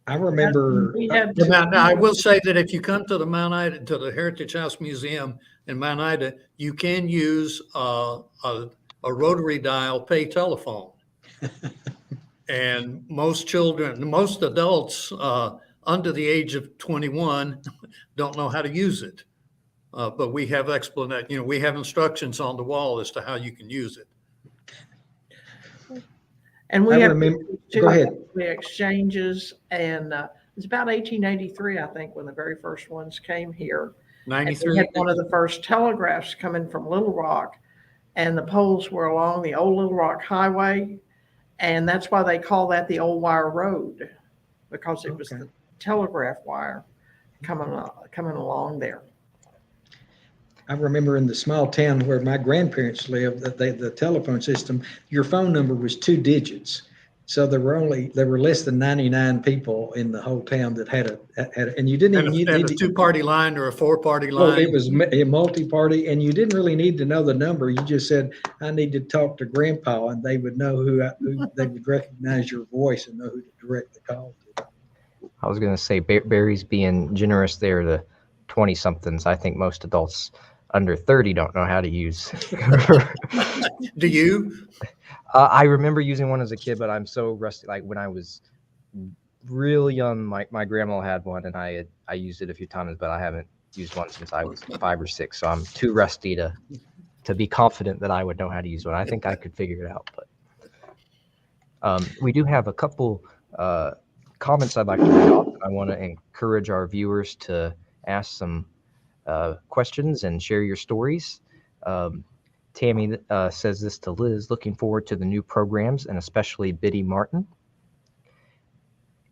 I remember. Now, I will say that if you come to the Mount Ida, to the Heritage House Museum in Mount Ida, you can use a rotary dial pay telephone. And most adults under the age of 21 don't know how to use it. But we have we have instructions on the wall as to how you can use it. And we have Go ahead. exchanges, and it's about 1883, I think, when the very first ones came here. 93. We had one of the first telegraphs coming from Little Rock, and the poles were along the old Little Rock Highway, and that's why they call that the Old Wire Road, because it was the telegraph wire coming along there. I remember in the small town where my grandparents lived, that the telephone system, your phone number was 2 digits. So there were less than 99 people in the whole town that had and you didn't even need a 2-party line or a 4-party line. Well, it was a multi-party, and you didn't really need to know the number. You just said, I need to talk to Grandpa, and they would know who they would recognize your voice and know who to direct the call to. I was going to say, Barry's being generous there to 20-somethings. I think most adults under 30 don't know how to use. Do you? I remember using one as a kid, but I'm so rusty. Like when I was really young, my grandma had one, and I used it a few times, but I haven't used one since I was 5 or 6. So I'm too rusty to be confident that I would know how to use one. I think I could figure it out, but we do have a couple comments I'd like to read off. I want to encourage our viewers to ask some questions and share your stories. Tammy says this to Liz, looking forward to the new programs and especially Biddy Martin.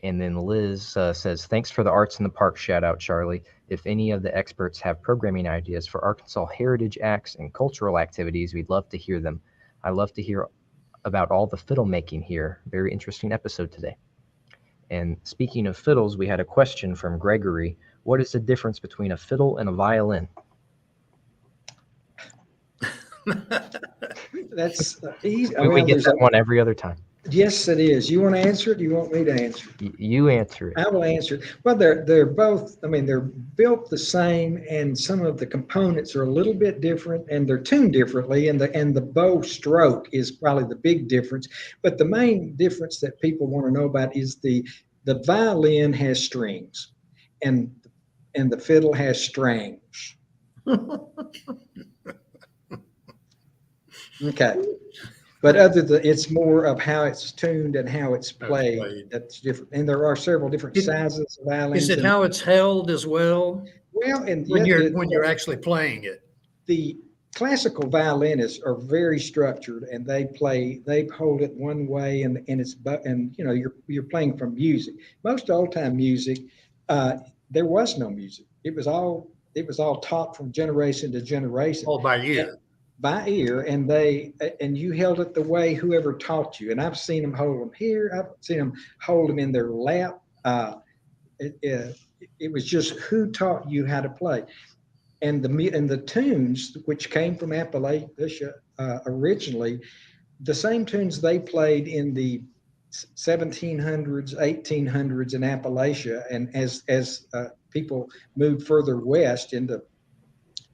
And then Liz says, thanks for the Arts in the Park shout out, Charlie. If any of the experts have programming ideas for Arkansas heritage acts and cultural activities, we'd love to hear them. I love to hear about all the fiddle making here. Very interesting episode today. And speaking of fiddles, we had a question from Gregory. What is the difference between a fiddle and a violin? That's easy. We get that one every other time. Yes, it is. You want to answer it? Do you want me to answer it? You answer it. I will answer it. Well, they're both, I mean, they're built the same, and some of the components are a little bit different, and they're tuned differently, and the bow stroke is probably the big difference. But the main difference that people want to know about is the violin has strings, and the fiddle has strings. Okay. But it's more of how it's tuned and how it's played. That's different. And there are several different sizes of violins. Is it how it's held as well? Well, and when you're actually playing it. The classical violinists are very structured, and they hold it one way, and you're playing from music. Most old time music, there was no music. It was all taught from generation to generation. All by ear. By ear, and you held it the way whoever taught you. And I've seen them hold them here. I've seen them hold them in their lap. It was just who taught you how to play. And the tunes, which came from Appalachia originally, the same tunes they played in the 1700s, 1800s in Appalachia, and as people moved further west into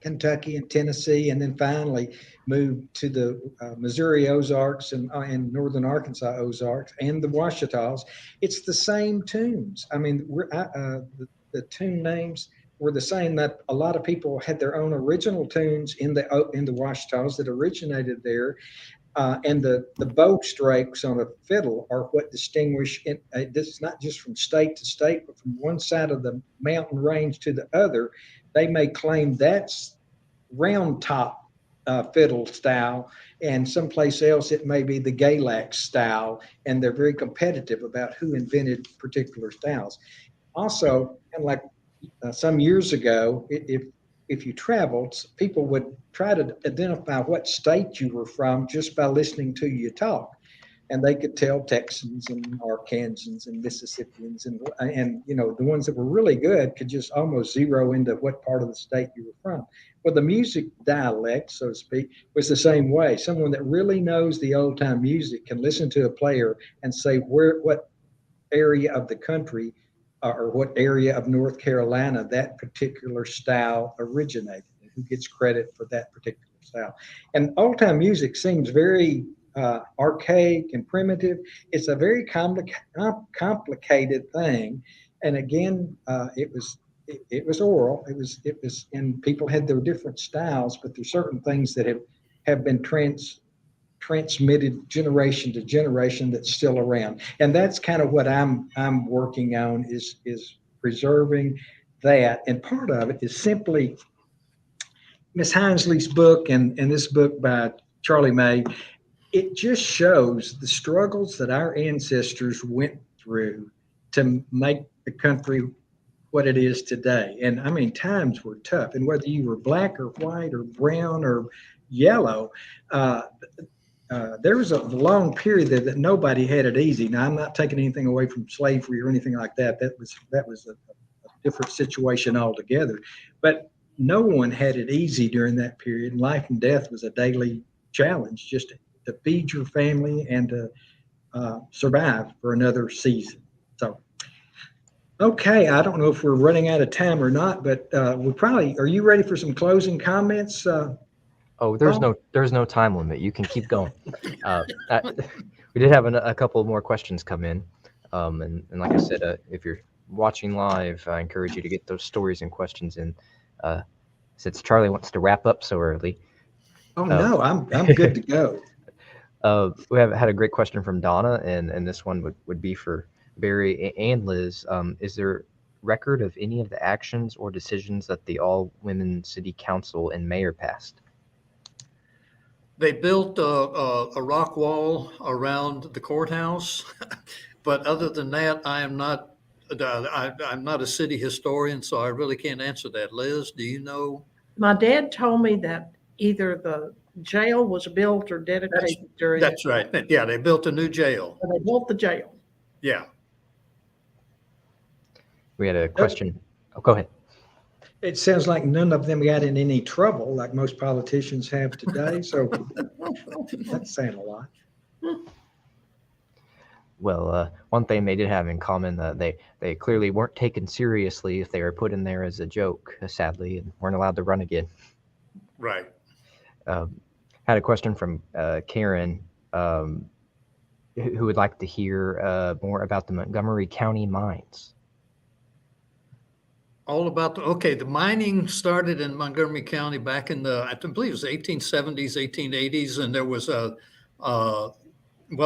Kentucky and Tennessee, and then finally moved to the Missouri Ozarks and northern Arkansas Ozarks and the Ouachitas. It's the same tunes. I mean, the tune names were the same. That a lot of people had their own original tunes in the Ouachitas that originated there. And the bow strokes on a fiddle are what distinguish it. This is not just from state to state, but from one side of the mountain range to the other. They may claim that's round top fiddle style, and someplace else it may be the Galax style, and they're very competitive about who invented particular styles. Also, and like some years ago, if you traveled, people would try to identify what state you were from just by listening to you talk. And they could tell Texans and Arkansans and Mississippians and the ones that were really good could just almost zero into what part of the state you were from. Well, the music dialect, so to speak, was the same way. Someone that really knows the old time music can listen to a player and say what area of the country or what area of North Carolina that particular style originated, and who gets credit for that particular style. And old time music seems very archaic and primitive. It's a very complicated thing. And again, it was oral. It was, and people had their different styles, but there's certain things that have been transmitted generation to generation that's still around. And that's kind of what I'm working on is preserving that. And part of it is simply Miss Hinesley's book and this book by Charlie May. It just shows the struggles that our ancestors went through to make the country what it is today. And I mean, times were tough. And whether you were black or white or brown or yellow, there was a long period there that nobody had it easy. Now, I'm not taking anything away from slavery or anything like that. That was a different situation altogether. But no one had it easy during that period. Life and death was a daily challenge just to feed your family and to survive for another season. So, okay, I don't know if we're running out of time or not, but are you ready for some closing comments? There's no time limit. You can keep going. We did have a couple more questions come in. And like I said, if you're watching live, I encourage you to get those stories and questions in. Since Charlie wants to wrap up so early. Oh, no, I'm good to go. We have had a great question from Donna, and this one would be for Barry and Liz. Is there record of any of the actions or decisions that the all-women city council and mayor passed? They built a rock wall around the courthouse. But other than that, I'm not a city historian, so I really can't answer that. Liz, do you know? My dad told me that either the jail was built or dedicated during. That's right. Yeah, they built a new jail. They built the jail. Yeah. We had a question. Oh, go ahead. It sounds like none of them got in any trouble like most politicians have today. So that's saying a lot. Well, one thing they did have in common, they clearly weren't taken seriously if they were put in there as a joke, sadly, and weren't allowed to run again. Right. Had a question from Karen, who would like to hear more about the Montgomery County mines. All about the mining started in Montgomery County back in I believe it was 1870s, 1880s, and there was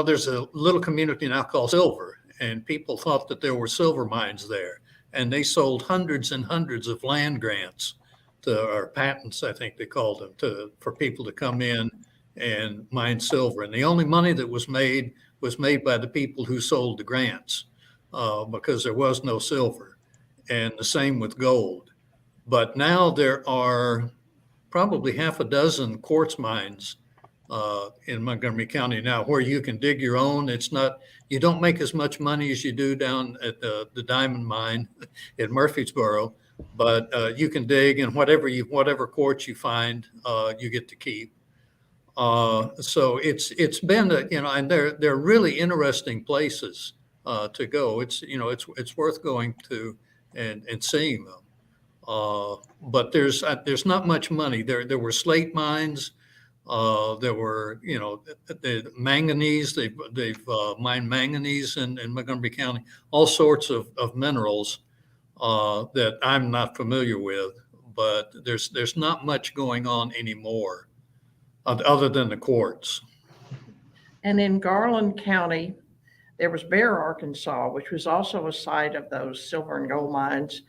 there's a little community now called Silver, and people thought that there were silver mines there, and they sold hundreds and hundreds of land grants or patents, I think they called them, for people to come in and mine silver. And the only money that was made by the people who sold the grants, because there was no silver. And the same with gold. But now there are probably half a dozen quartz mines in Montgomery County now where you can dig your own. You don't make as much money as you do down at the diamond mine at Murfreesboro, but you can dig, and whatever quartz you find, you get to keep. So it's been and they're really interesting places to go. It's worth going to and seeing them. But there's not much money. There were slate mines. There were, the manganese. They've mined manganese in Montgomery County. All sorts of minerals that I'm not familiar with. But there's not much going on anymore, other than the quartz. And in Garland County, there was Bear, Arkansas, which was also a site of those silver and gold mines.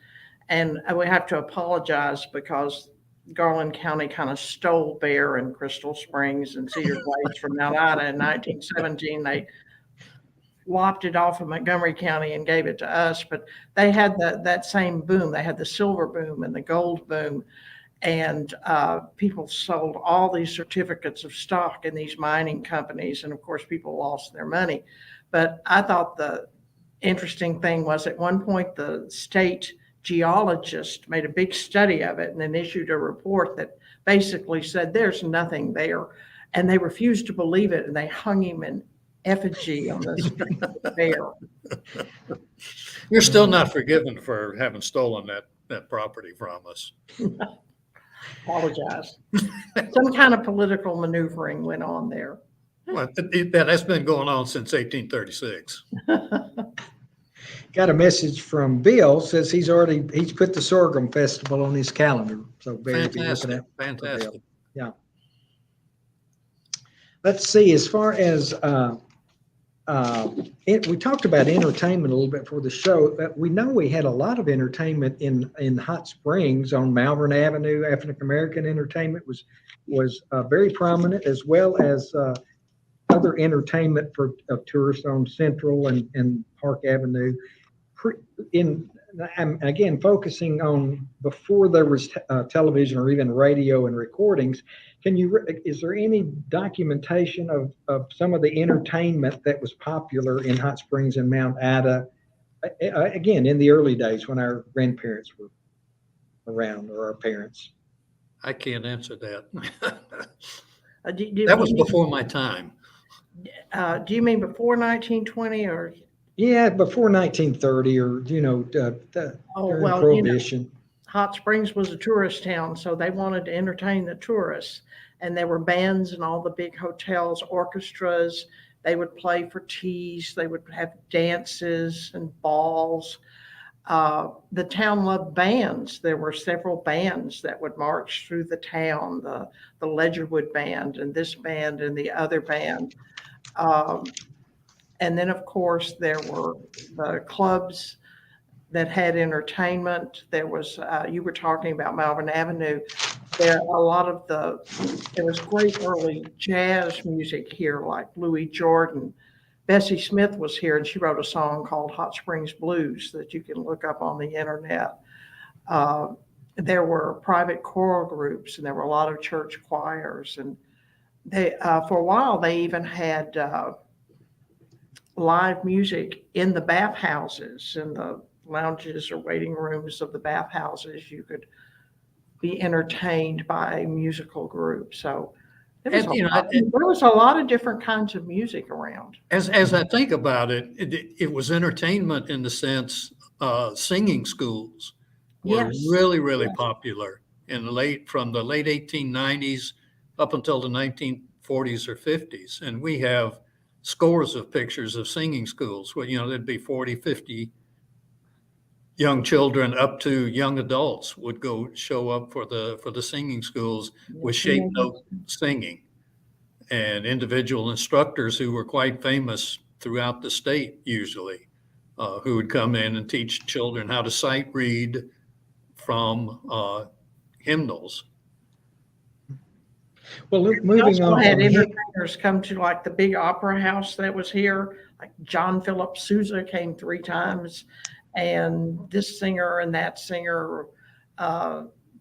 And we have to apologize because Garland County kind of stole Bear and Crystal Springs and Cedar Glades from Mount Ida in 1917. They lopped it off of Montgomery County and gave it to us. But they had that same boom. They had the silver boom and the gold boom. And people sold all these certificates of stock in these mining companies. And of course, people lost their money. But I thought the interesting thing was at one point, the state geologist made a big study of it and then issued a report that basically said there's nothing there. And they refused to believe it. And they hung him in effigy on the street of the Bear. You're still not forgiven for having stolen that property from us. Apologize. Some kind of political maneuvering went on there. Well, that's been going on since 1836. Got a message from Bill, says he's put the Sorghum Festival on his calendar. So Barry, Fantastic. Fantastic. Yeah. Let's see, as far as we talked about entertainment a little bit before the show. We know we had a lot of entertainment in Hot Springs on Malvern Avenue. African American entertainment was very prominent, as well as other entertainment for tourists on Central and Park Avenue. Again, focusing on before there was television or even radio and recordings. Is there any documentation of some of the entertainment that was popular in Hot Springs and Mount Ida, again, in the early days when our grandparents were around, or our parents? I can't answer that. That was before my time. Do you mean before 1920 or? Yeah, before 1930 or, during Prohibition. Hot Springs was a tourist town, so they wanted to entertain the tourists. And there were bands in all the big hotels, orchestras. They would play for teas. They would have dances and balls. The town loved bands. There were several bands that would march through the town, the Ledgerwood Band and this band and the other band. And then, of course, there were the clubs that had entertainment. There was, you were talking about Malvern Avenue. There was great early jazz music here, like Louis Jordan, Bessie Smith was here, and she wrote a song called Hot Springs Blues that you can look up on the internet. There were private choral groups, and there were a lot of church choirs, and they for a while they even had live music in the bathhouses, in the lounges or waiting rooms of the bathhouses. You could be entertained by a musical group. So there was a lot of different kinds of music around. As I think about it, it was entertainment in the sense, singing schools were Yes. really Yes. popular from the late 1890s up until the 1940s or 50s. And we have scores of pictures of singing schools where, there'd be 40, 50 young children up to young adults would show up for the singing schools with shape note singing, and individual instructors who were quite famous throughout the state usually, who would come in and teach children how to sight read from hymnals. Well, We moving also on had from here, entertainers come to like the big opera house that was here. Like John Philip Sousa came 3 times, and this singer and that singer.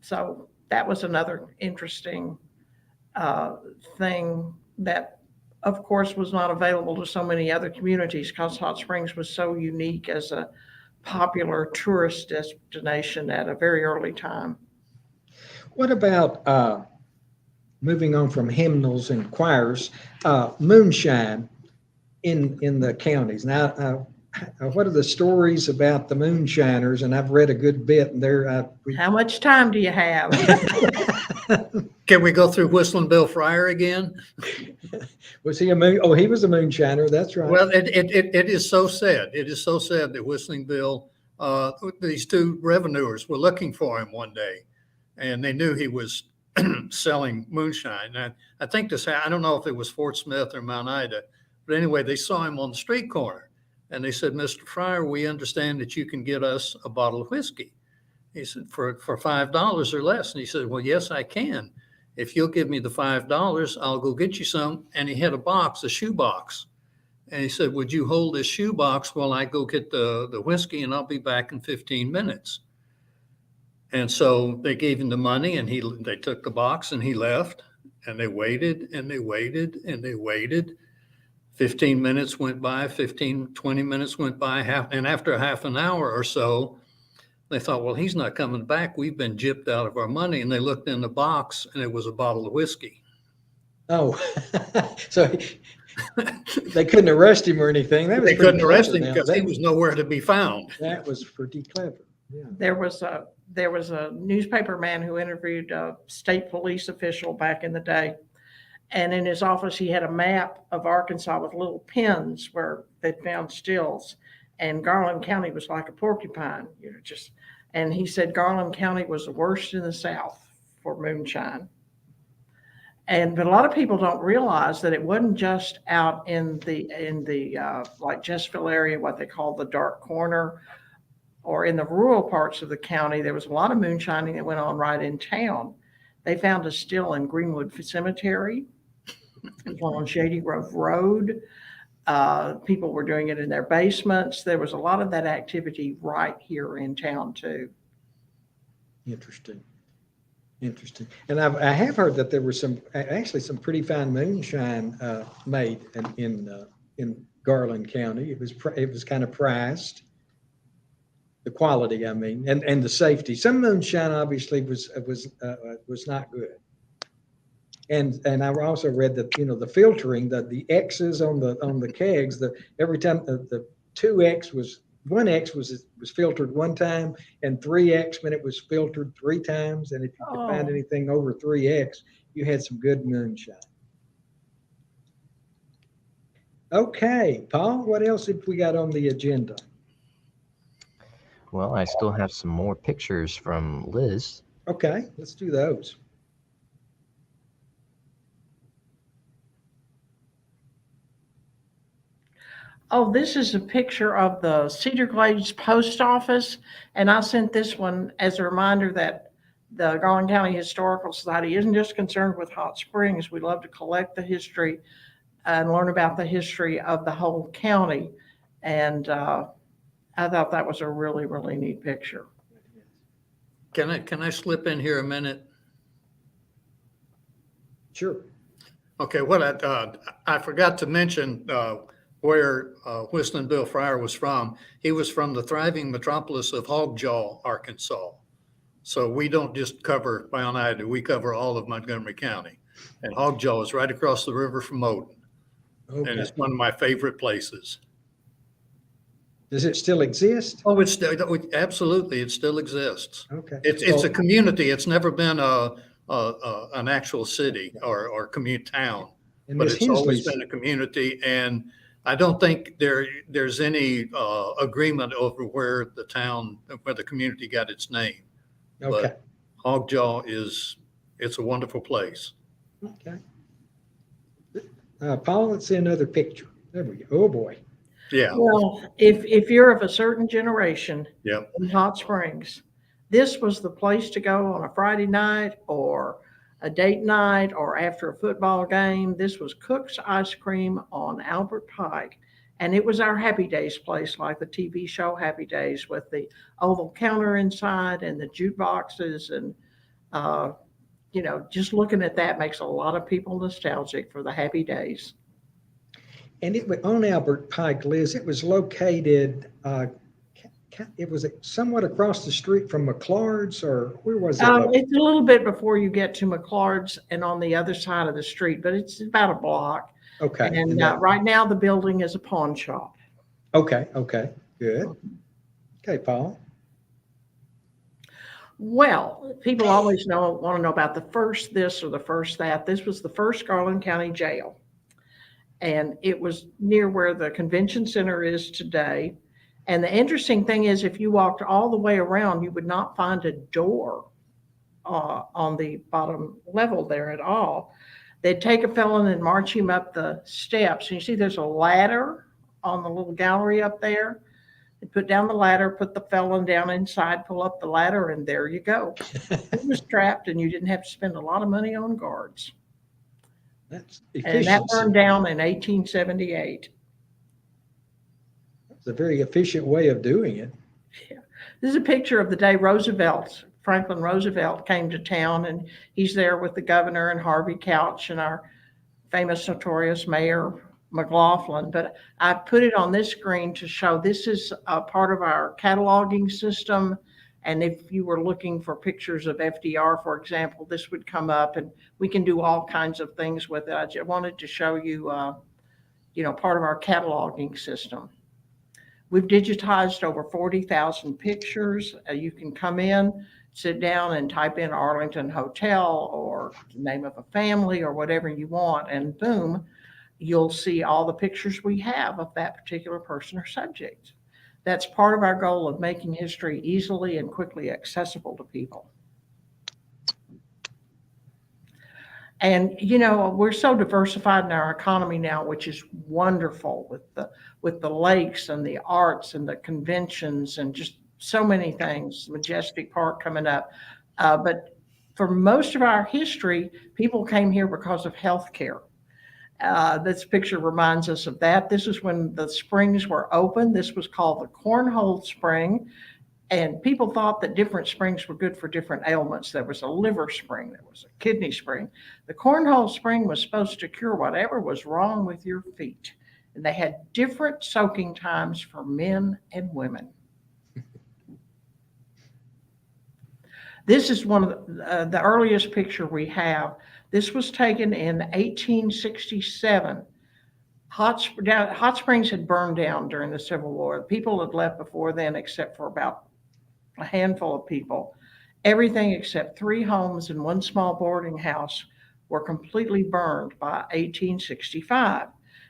So that was another interesting thing that, of course, was not available to so many other communities because Hot Springs was so unique as a popular tourist destination at a very early time. what about moving on from hymnals and choirs, moonshine in the counties? Now, what are the stories about the moonshiners? And I've read a good bit, and How much time do you have? Can we go through Whistling Bill Fryer again? Was he a moon? Oh, he was a moonshiner. That's right. Well, it is so sad. It is so sad that Whistling Bill, these 2 revenuers were looking for him one day, and they knew he was selling moonshine. And I think I don't know if it was Fort Smith or Mount Ida, but anyway, they saw him on the street corner, and they said, "Mr. Fryer, we understand that you can get us a bottle of whiskey." He said, for $5 or less. And he said, "Well, yes, I can. If you'll give me the $5, I'll go get you some." And he had a shoe box. And he said, "Would you hold this shoe box while I go get the whiskey, and I'll be back in 15 minutes. And so they gave him the money, and they took the box, and he left, and they waited and they waited and they waited. 15 minutes went by, 20 minutes went by, and after half an hour or so, they thought, well, he's not coming back. We've been gypped out of our money. And they looked in the box, and it was a bottle of whiskey. Oh, so they couldn't arrest him or anything. They couldn't arrest him because he was nowhere to be found. That was pretty clever. Yeah. There was a newspaper man who interviewed a state police official back in the day. And in his office, he had a map of Arkansas with little pins where they'd found stills. And Garland County was like a porcupine, and he said Garland County was the worst in the South for moonshine. But a lot of people don't realize that it wasn't just out in the like Jessville area, what they call the dark corner, or in the rural parts of the county. There was a lot of moonshining that went on right in town. They found a still in Greenwood Cemetery, on Shady Grove Road. People were doing it in their basements. There was a lot of that activity right here in town too. Interesting. And I have heard that there was some pretty fine moonshine made in Garland County. It was kind of priced. The quality, I mean, and the safety. Some moonshine obviously was not good. And I also read that the filtering, the X's on the kegs, every time the 2X was 1X was filtered one time, and 3X when it was filtered 3 times. And if you could find anything over 3X, you had some good moonshine. Okay, Paul, what else have we got on the agenda? Well, I still have some more pictures from Liz. Okay, let's do those. Oh, this is a picture of the Cedar Glades Post Office, and I sent this one as a reminder that the Garland County Historical Society isn't just concerned with hot springs. We love to collect the history, and learn about the history of the whole county. And I thought that was a really, really neat picture. Can I slip in here a minute? Sure. Okay, what I forgot to mention where Whistling Bill Fryer was from. He was from the thriving metropolis of Hogjaw, Arkansas. So we don't just cover Mount Ida, we cover all of Montgomery County. And Hogjaw is right across the river from Odin. Okay. And it's one of my favorite places. Does it still exist? Oh, it's absolutely, it still exists. Okay. It's a community. It's never been an actual city or commune town, And but Miss it's always Hensley's, been a community. And I don't think there's any agreement over where the community got its name. okay. But Hogjaw it's a wonderful place. Okay. Paul, let's see another picture. There we go. Oh, boy. Yeah, Well, if you're of a certain generation yeah. in Hot Springs, this was the place to go on a Friday night or a date night or after a football game. This was Cook's Ice Cream on Albert Pike. And it was our Happy Days place, like the TV show Happy Days, with the oval counter inside and the jukeboxes. And, just looking at that makes a lot of people nostalgic for the Happy Days. And it was on Albert Pike, Liz. It was located, it was somewhat across the street from McLeod's, or where was it? It's a little bit before you get to McLeod's and on the other side of the street, but it's about a block. Okay. And right now the building is a pawn shop. Okay. Good. Okay, Paul. Well, people always want to know about the first this or the first that. This was the first Garland County jail. And it was near where the convention center is today. And the interesting thing is, if you walked all the way around, you would not find a door on the bottom level there at all. They'd take a felon and march him up the steps. And you see there's a ladder on the little gallery up there. They put down the ladder, put the felon down inside, pull up the ladder, and there you go. He was trapped, and you didn't have to spend a lot of money on guards. That's And that burned down in 1878. It's a very efficient way of doing it. Yeah. This is a picture of the day Franklin Roosevelt came to town, and he's there with the governor and Harvey Couch and our famous notorious mayor, McLaughlin. But I put it on this screen to show this is a part of our cataloging system. And if you were looking for pictures of FDR, for example, this would come up, and we can do all kinds of things with it. I just wanted to show you, part of our cataloging system. We've digitized over 40,000 pictures. You can come in, sit down and type in Arlington Hotel or the name of a family or whatever you want, and boom, you'll see all the pictures we have of that particular person or subject. That's part of our goal of making history easily and quickly accessible to people. And, we're so diversified in our economy now, which is wonderful with the lakes and the arts and the conventions and just so many things, Majestic Park coming up. But for most of our history, people came here because of health care. This picture reminds us of that. This is when the springs were open. This was called the Cornhole Spring. And people thought that different springs were good for different ailments. There was a liver spring, there was a kidney spring. The Cornhole Spring was supposed to cure whatever was wrong with your feet. And they had different soaking times for men and women. This is one of the earliest picture we have. This was taken in 1867. Hot Springs had burned down during the Civil War. People had left before then, except for about a handful of people. Everything except 3 homes and 1 small boarding house were completely burned by 1865.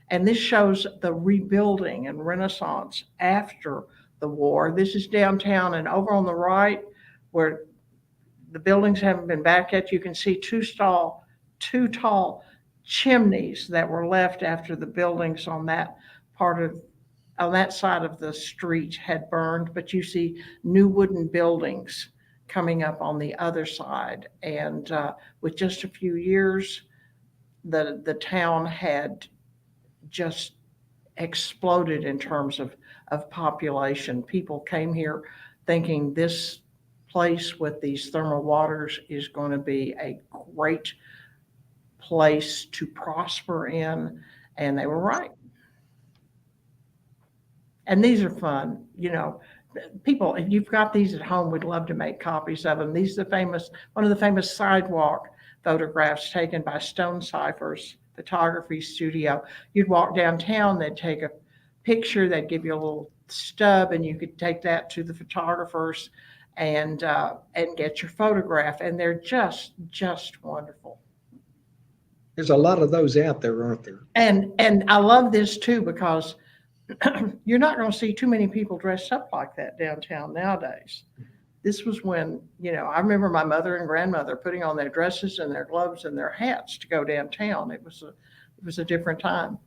And this shows the rebuilding and renaissance after the war. This is downtown, and over on the right, where the buildings haven't been back yet, you can see 2 tall chimneys that were left after the buildings on that side of the street had burned. But you see new wooden buildings coming up on the other side. And with just a few years, the town had just exploded in terms of population. People came here thinking this place with these thermal waters is going to be a great place to prosper in, and they were right. And these are fun, people, if you've got these at home, we'd love to make copies of them. These are one of the famous sidewalk photographs taken by Stone Cypher's photography studio. You'd walk downtown, they'd take a picture, they'd give you a little stub, and you could take that to the photographers and get your photograph. And they're just wonderful. There's a lot of those out there, aren't there? And I love this too, because you're not going to see too many people dressed up like that downtown nowadays. This was when, I remember my mother and grandmother putting on their dresses and their gloves and their hats to go downtown. It was a different time.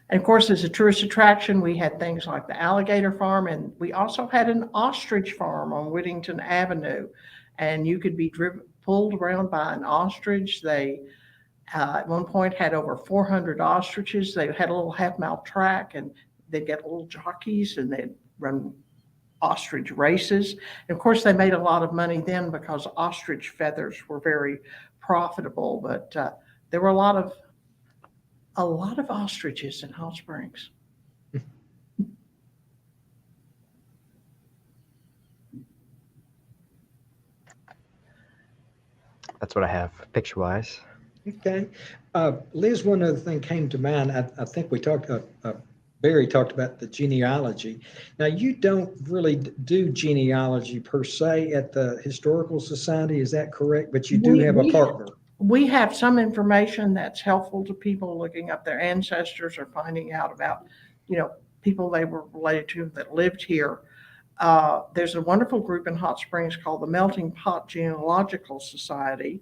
And of course, as a tourist attraction, we had things like the alligator farm, and we also had an ostrich farm on Whittington Avenue, and you could be pulled around by an ostrich. They at one point had over 400 ostriches. They had a little half-mile track, and they'd get little jockeys, and they'd run ostrich races. And of course, they made a lot of money then because ostrich feathers were very profitable. But there were a lot of ostriches in Hot Springs. That's what I have picture-wise. Okay. Liz, one other thing came to mind. I think we talked, Barry talked about the genealogy. Now, you don't really do genealogy per se at the Historical Society, is that correct? But you do have a partner. We have some information that's helpful to people looking up their ancestors or finding out about, people they were related to that lived here. There's a wonderful group in Hot Springs called the Melting Pot Genealogical Society.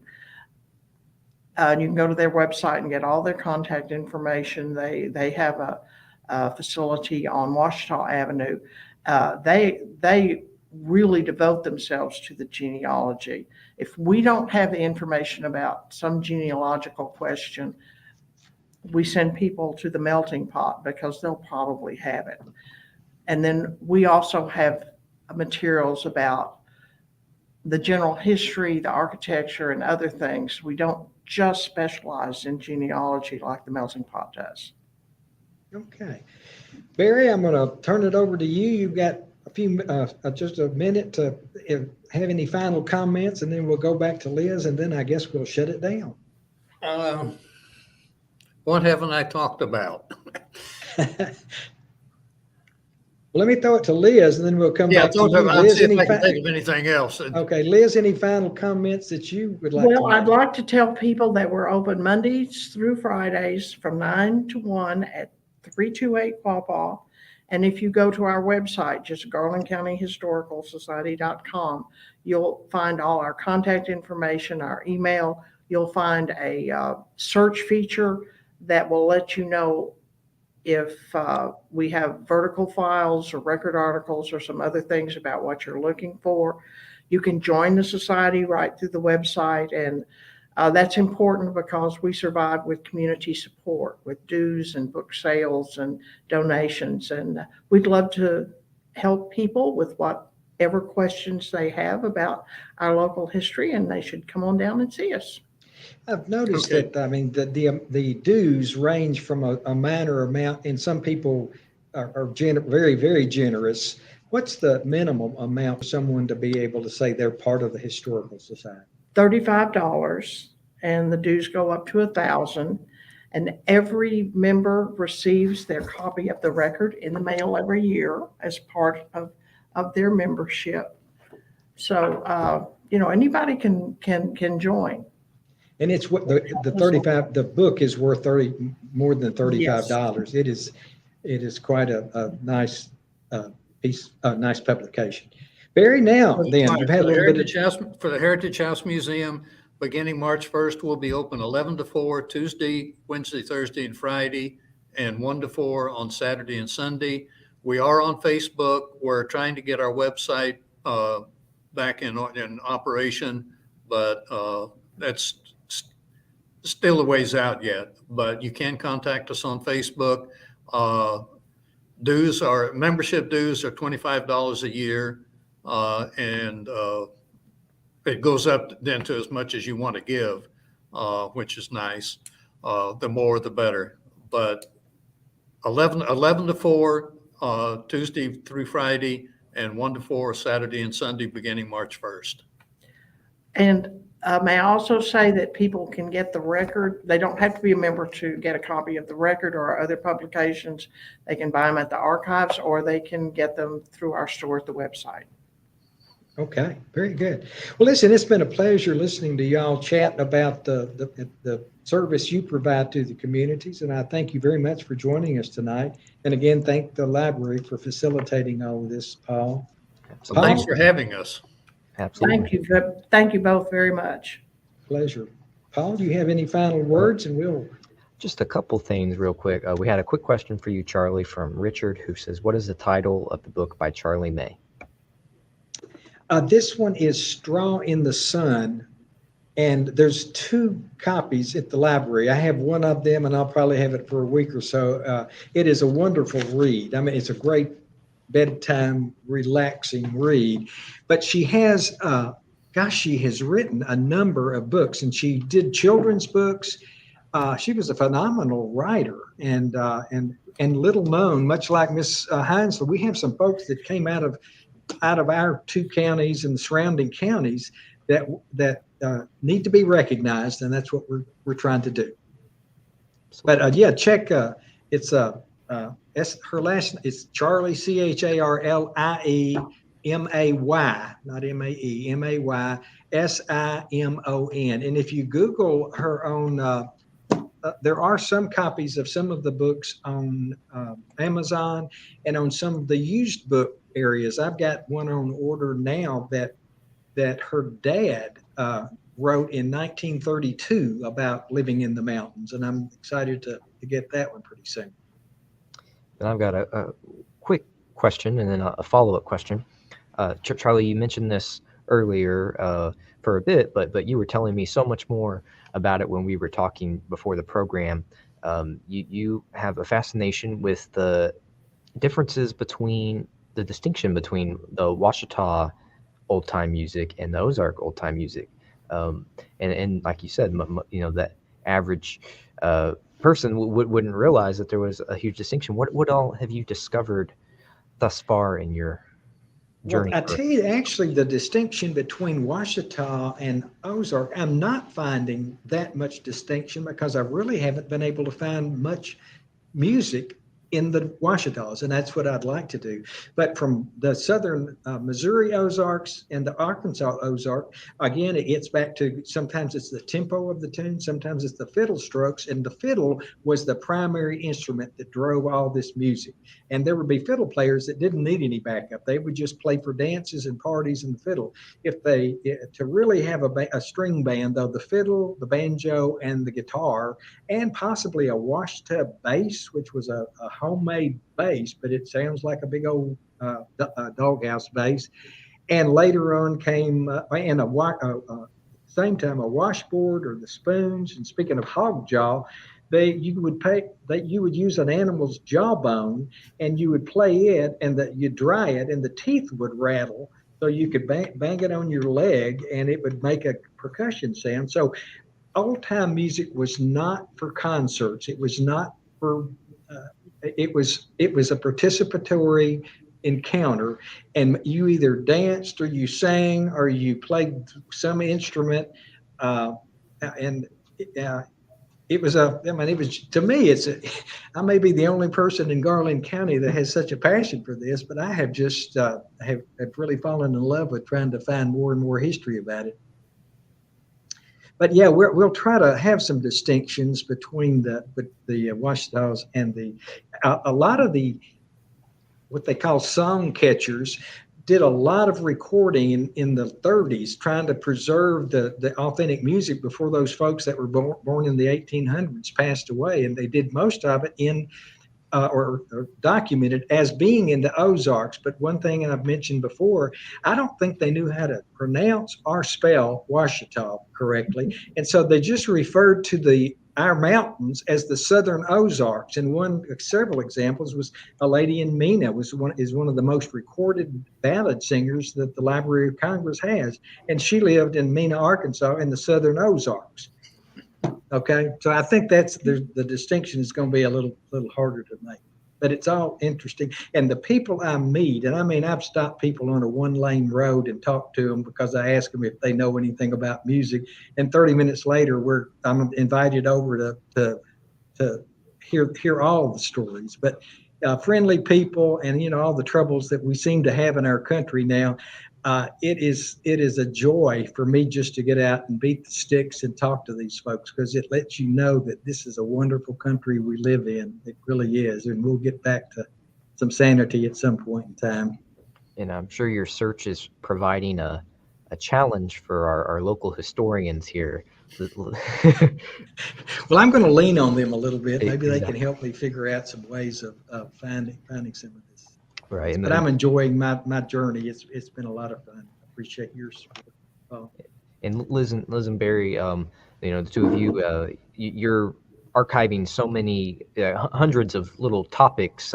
And you can go to their website and get all their contact information. They have a facility on Ouachita Avenue. They really devote themselves to the genealogy. If we don't have the information about some genealogical question, we send people to the Melting Pot because they'll probably have it. And then we also have materials about the general history, the architecture, and other things. We don't just specialize in genealogy like the Melting Pot does. Okay. Barry, I'm going to turn it over to you. You've got just a minute to have any final comments, and then we'll go back to Liz, and then I guess we'll shut it down. What haven't I talked about? Well, let me throw it to Liz, and then we'll come back to you. Liz, see if I can think of anything else. Okay, Liz, any final comments that you would like to make? I'd like to tell people that we're open Mondays through Fridays from 9 to 1 at 328 Quapaw. And if you go to our website, just Garland County Historical Society.com, you'll find all our contact information, our email. You'll find a search feature that will let you know if we have vertical files or record articles or some other things about what you're looking for. You can join the society right through the website, and that's important because we survive with community support, with dues and book sales and donations, and we'd love to help people with whatever questions they have about our local history, and they should come on down and see us. I've noticed that, I mean, the dues range from a minor amount, and some people are very, very generous. What's the minimum amount for someone to be able to say they're part of the Historical Society? $35, and the dues go up to $1,000. And every member receives their copy of the record in the mail every year as part of their membership. So, anybody can join. And it's what the 35, the book is worth more than $35. Yes. It is quite a nice piece, a nice publication. Barry, now then, you've had a little bit of for the Heritage House Museum, beginning March 1st, we'll be open 11 to 4 Tuesday, Wednesday, Thursday, and Friday, and 1 to 4 on Saturday and Sunday. We are on Facebook. We're trying to get our website back in operation, but that's still a ways out yet, but you can contact us on Facebook. Membership dues are $25 a year, and it goes up then to as much as you want to give, which is nice. The more, the better. But 11 to 4, Tuesday through Friday, and 1 to 4, Saturday and Sunday, beginning March 1st. And may I also say that people can get the record. They don't have to be a member to get a copy of the record or other publications. They can buy them at the archives, or they can get them through our store at the website. Okay, very good. Well, listen, it's been a pleasure listening to y'all chatting about the service you provide to the communities, and I thank you very much for joining us tonight. And again, thank the library for facilitating all of this, Paul. Absolutely. Thanks for having us. Absolutely. Thank you. Thank you both very much. Pleasure. Paul, do you have any final words? And we'll Just a couple things real quick. We had a quick question for you, Charlie, from Richard, who says, what is the title of the book by Charlie May? This one is Straw in the Sun, and there's 2 copies at the library. I have one of them, and I'll probably have it for a week or so. It is a wonderful read. I mean, it's a great bedtime, relaxing read. But she has, she has written a number of books, and she did children's books. She was a phenomenal writer, and little known, much like Miss Hines. We have some folks that came out of our 2 counties and the surrounding counties that need to be recognized, and that's what we're trying to do. But check. It's her last. It's Charlie, Charlie, May, not Mae, May, Simon. And if you Google her own, there are some copies of some of the books on Amazon and on some of the used book areas. I've got one on order now that her dad wrote in 1932 about living in the mountains, and I'm excited to get that one pretty soon. And I've got a quick question and then a follow-up question. Charlie, you mentioned this earlier for a bit, but you were telling me so much more about it when we were talking before the program. You have a fascination with the differences between the distinction between the Ouachita old time music and the Ozark old time music. And like you said, that average person wouldn't realize that there was a huge distinction. What all have you discovered thus far in your journey? Well, I tell you, actually, the distinction between Ouachita and Ozark, I'm not finding that much distinction because I really haven't been able to find much music in the Ouachitas, and that's what I'd like to do. But from the southern Missouri Ozarks and the Arkansas Ozark, again, it gets back to sometimes it's the tempo of the tune, sometimes it's the fiddle strokes, and the fiddle was the primary instrument that drove all this music. And there would be fiddle players that didn't need any backup. They would just play for dances and parties in the fiddle. To really have a string band, though, the fiddle, the banjo, and the guitar, and possibly a Ouachita bass, which was a homemade bass, but it sounds like a big old doghouse bass. And later on came same time a washboard or the spoons. And speaking of hog jaw, you would use an animal's jawbone and you would play it, and you'd dry it, and the teeth would rattle. So you could bang it on your leg, and it would make a percussion sound. So old time music was not for concerts. It was not for. It was a participatory encounter, and you either danced or you sang or you played some instrument, and it was to me, I may be the only person in Garland County that has such a passion for this, but I have just have really fallen in love with trying to find more and more history about it. But yeah, we'll try to have some distinctions between the Ouachitas and a lot of what they call song catchers did a lot of recording in the 30s, trying to preserve the authentic music before those folks that were born in the 1800s passed away. And they did most of it in or documented as being in the Ozarks. But one thing I've mentioned before, I don't think they knew how to pronounce or spell Ouachita correctly. And so they just referred to our mountains as the Southern Ozarks. And several examples was a lady in Mena is one of the most recorded ballad singers that the Library of Congress has. And she lived in Mena, Arkansas in the Southern Ozarks. Okay, so I think the distinction is going to be a little harder to make, but it's all interesting. And the people I meet, and I mean, I've stopped people on a one-lane road and talked to them because I ask them if they know anything about music, and 30 minutes later, I'm invited over to hear all the stories. But friendly people, and all the troubles that we seem to have in our country now. It is a joy for me just to get out and beat the sticks and talk to these folks, because it lets you know that this is a wonderful country we live in. It really is. And we'll get back to some sanity at some point in time. And I'm sure your search is providing a challenge for our local historians here. Well, I'm going to lean on them a little bit. Maybe they Exactly. can help me figure out some ways of finding some of this. Right. But I'm enjoying my journey. It's been a lot of fun. I appreciate your support. And Liz and Barry, the two of you, you're archiving so many hundreds of little topics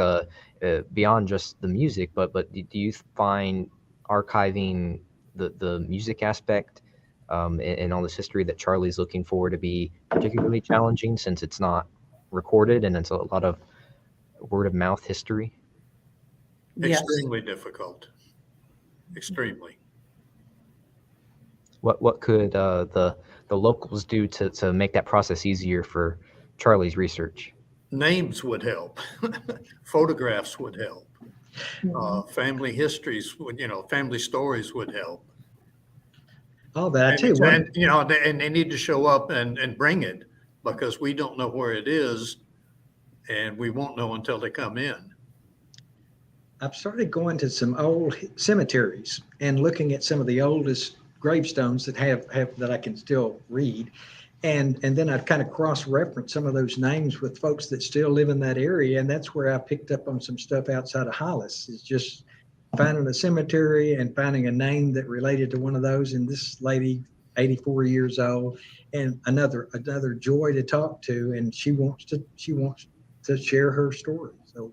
beyond just the music. But do you find archiving the music aspect and all this history that Charlie's looking for to be particularly challenging, since it's not recorded and it's a lot of word of mouth history? Yes. Extremely difficult. Extremely. What could the locals do to make that process easier for Charlie's research? Names would help. Photographs would help. Family histories would, family stories would help. Oh, but I tell you what, And they need to show up and bring it, because we don't know where it is, and we won't know until they come in. I've started going to some old cemeteries and looking at some of the oldest gravestones that have that I can still read. And then I've kind of cross-referenced some of those names with folks that still live in that area. And that's where I picked up on some stuff outside of Hollis, is just finding a cemetery and finding a name that related to one of those. And this lady, 84 years old, and another joy to talk to. And she wants to share her story. So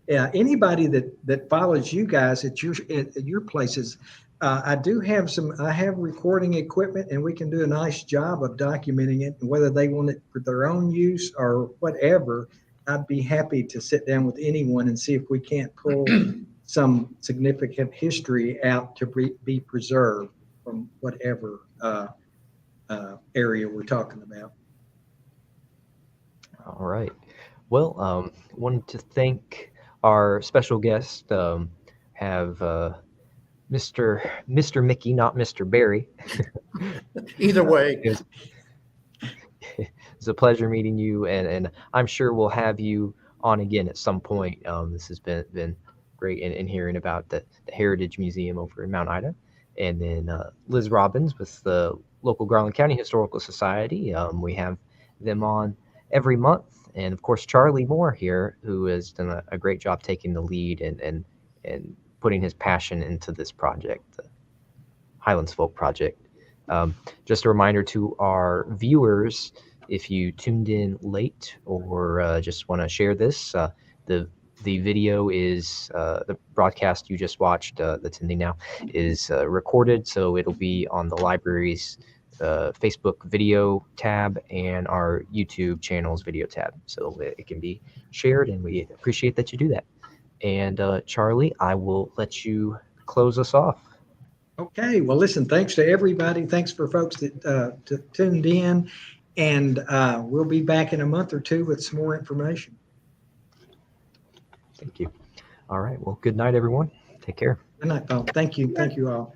yeah, anybody that follows you guys at your places, I have recording equipment, and we can do a nice job of documenting it. And whether they want it for their own use or whatever, I'd be happy to sit down with anyone and see if we can't pull some significant history out to be preserved from whatever area we're talking about. All right. Well, wanted to thank our special guest, have Mr. Mickey, not Mr. Barry. Either way. It's a pleasure meeting you, and I'm sure we'll have you on again at some point. This has been great in hearing about the Heritage Museum over in Mount Ida. And then Liz Robbins with the local Garland County Historical Society. We have them on every month. And of course, Charlie Moore here, who has done a great job taking the lead and putting his passion into this project, the Highlands Folk Project. Just a reminder to our viewers, if you tuned in late or just want to share this, the video is the broadcast you just watched that's ending now is recorded, so it'll be on the library's Facebook video tab and our YouTube channel's video tab, so it can be shared, and we appreciate that you do that. And Charlie, I will let you close us off. Okay, well, listen, thanks to everybody. Thanks for folks that tuned in, and we'll be back in a month or two with some more information. Thank you. All right, well, good night, everyone. Take care. Good night, Paul. Thank you all.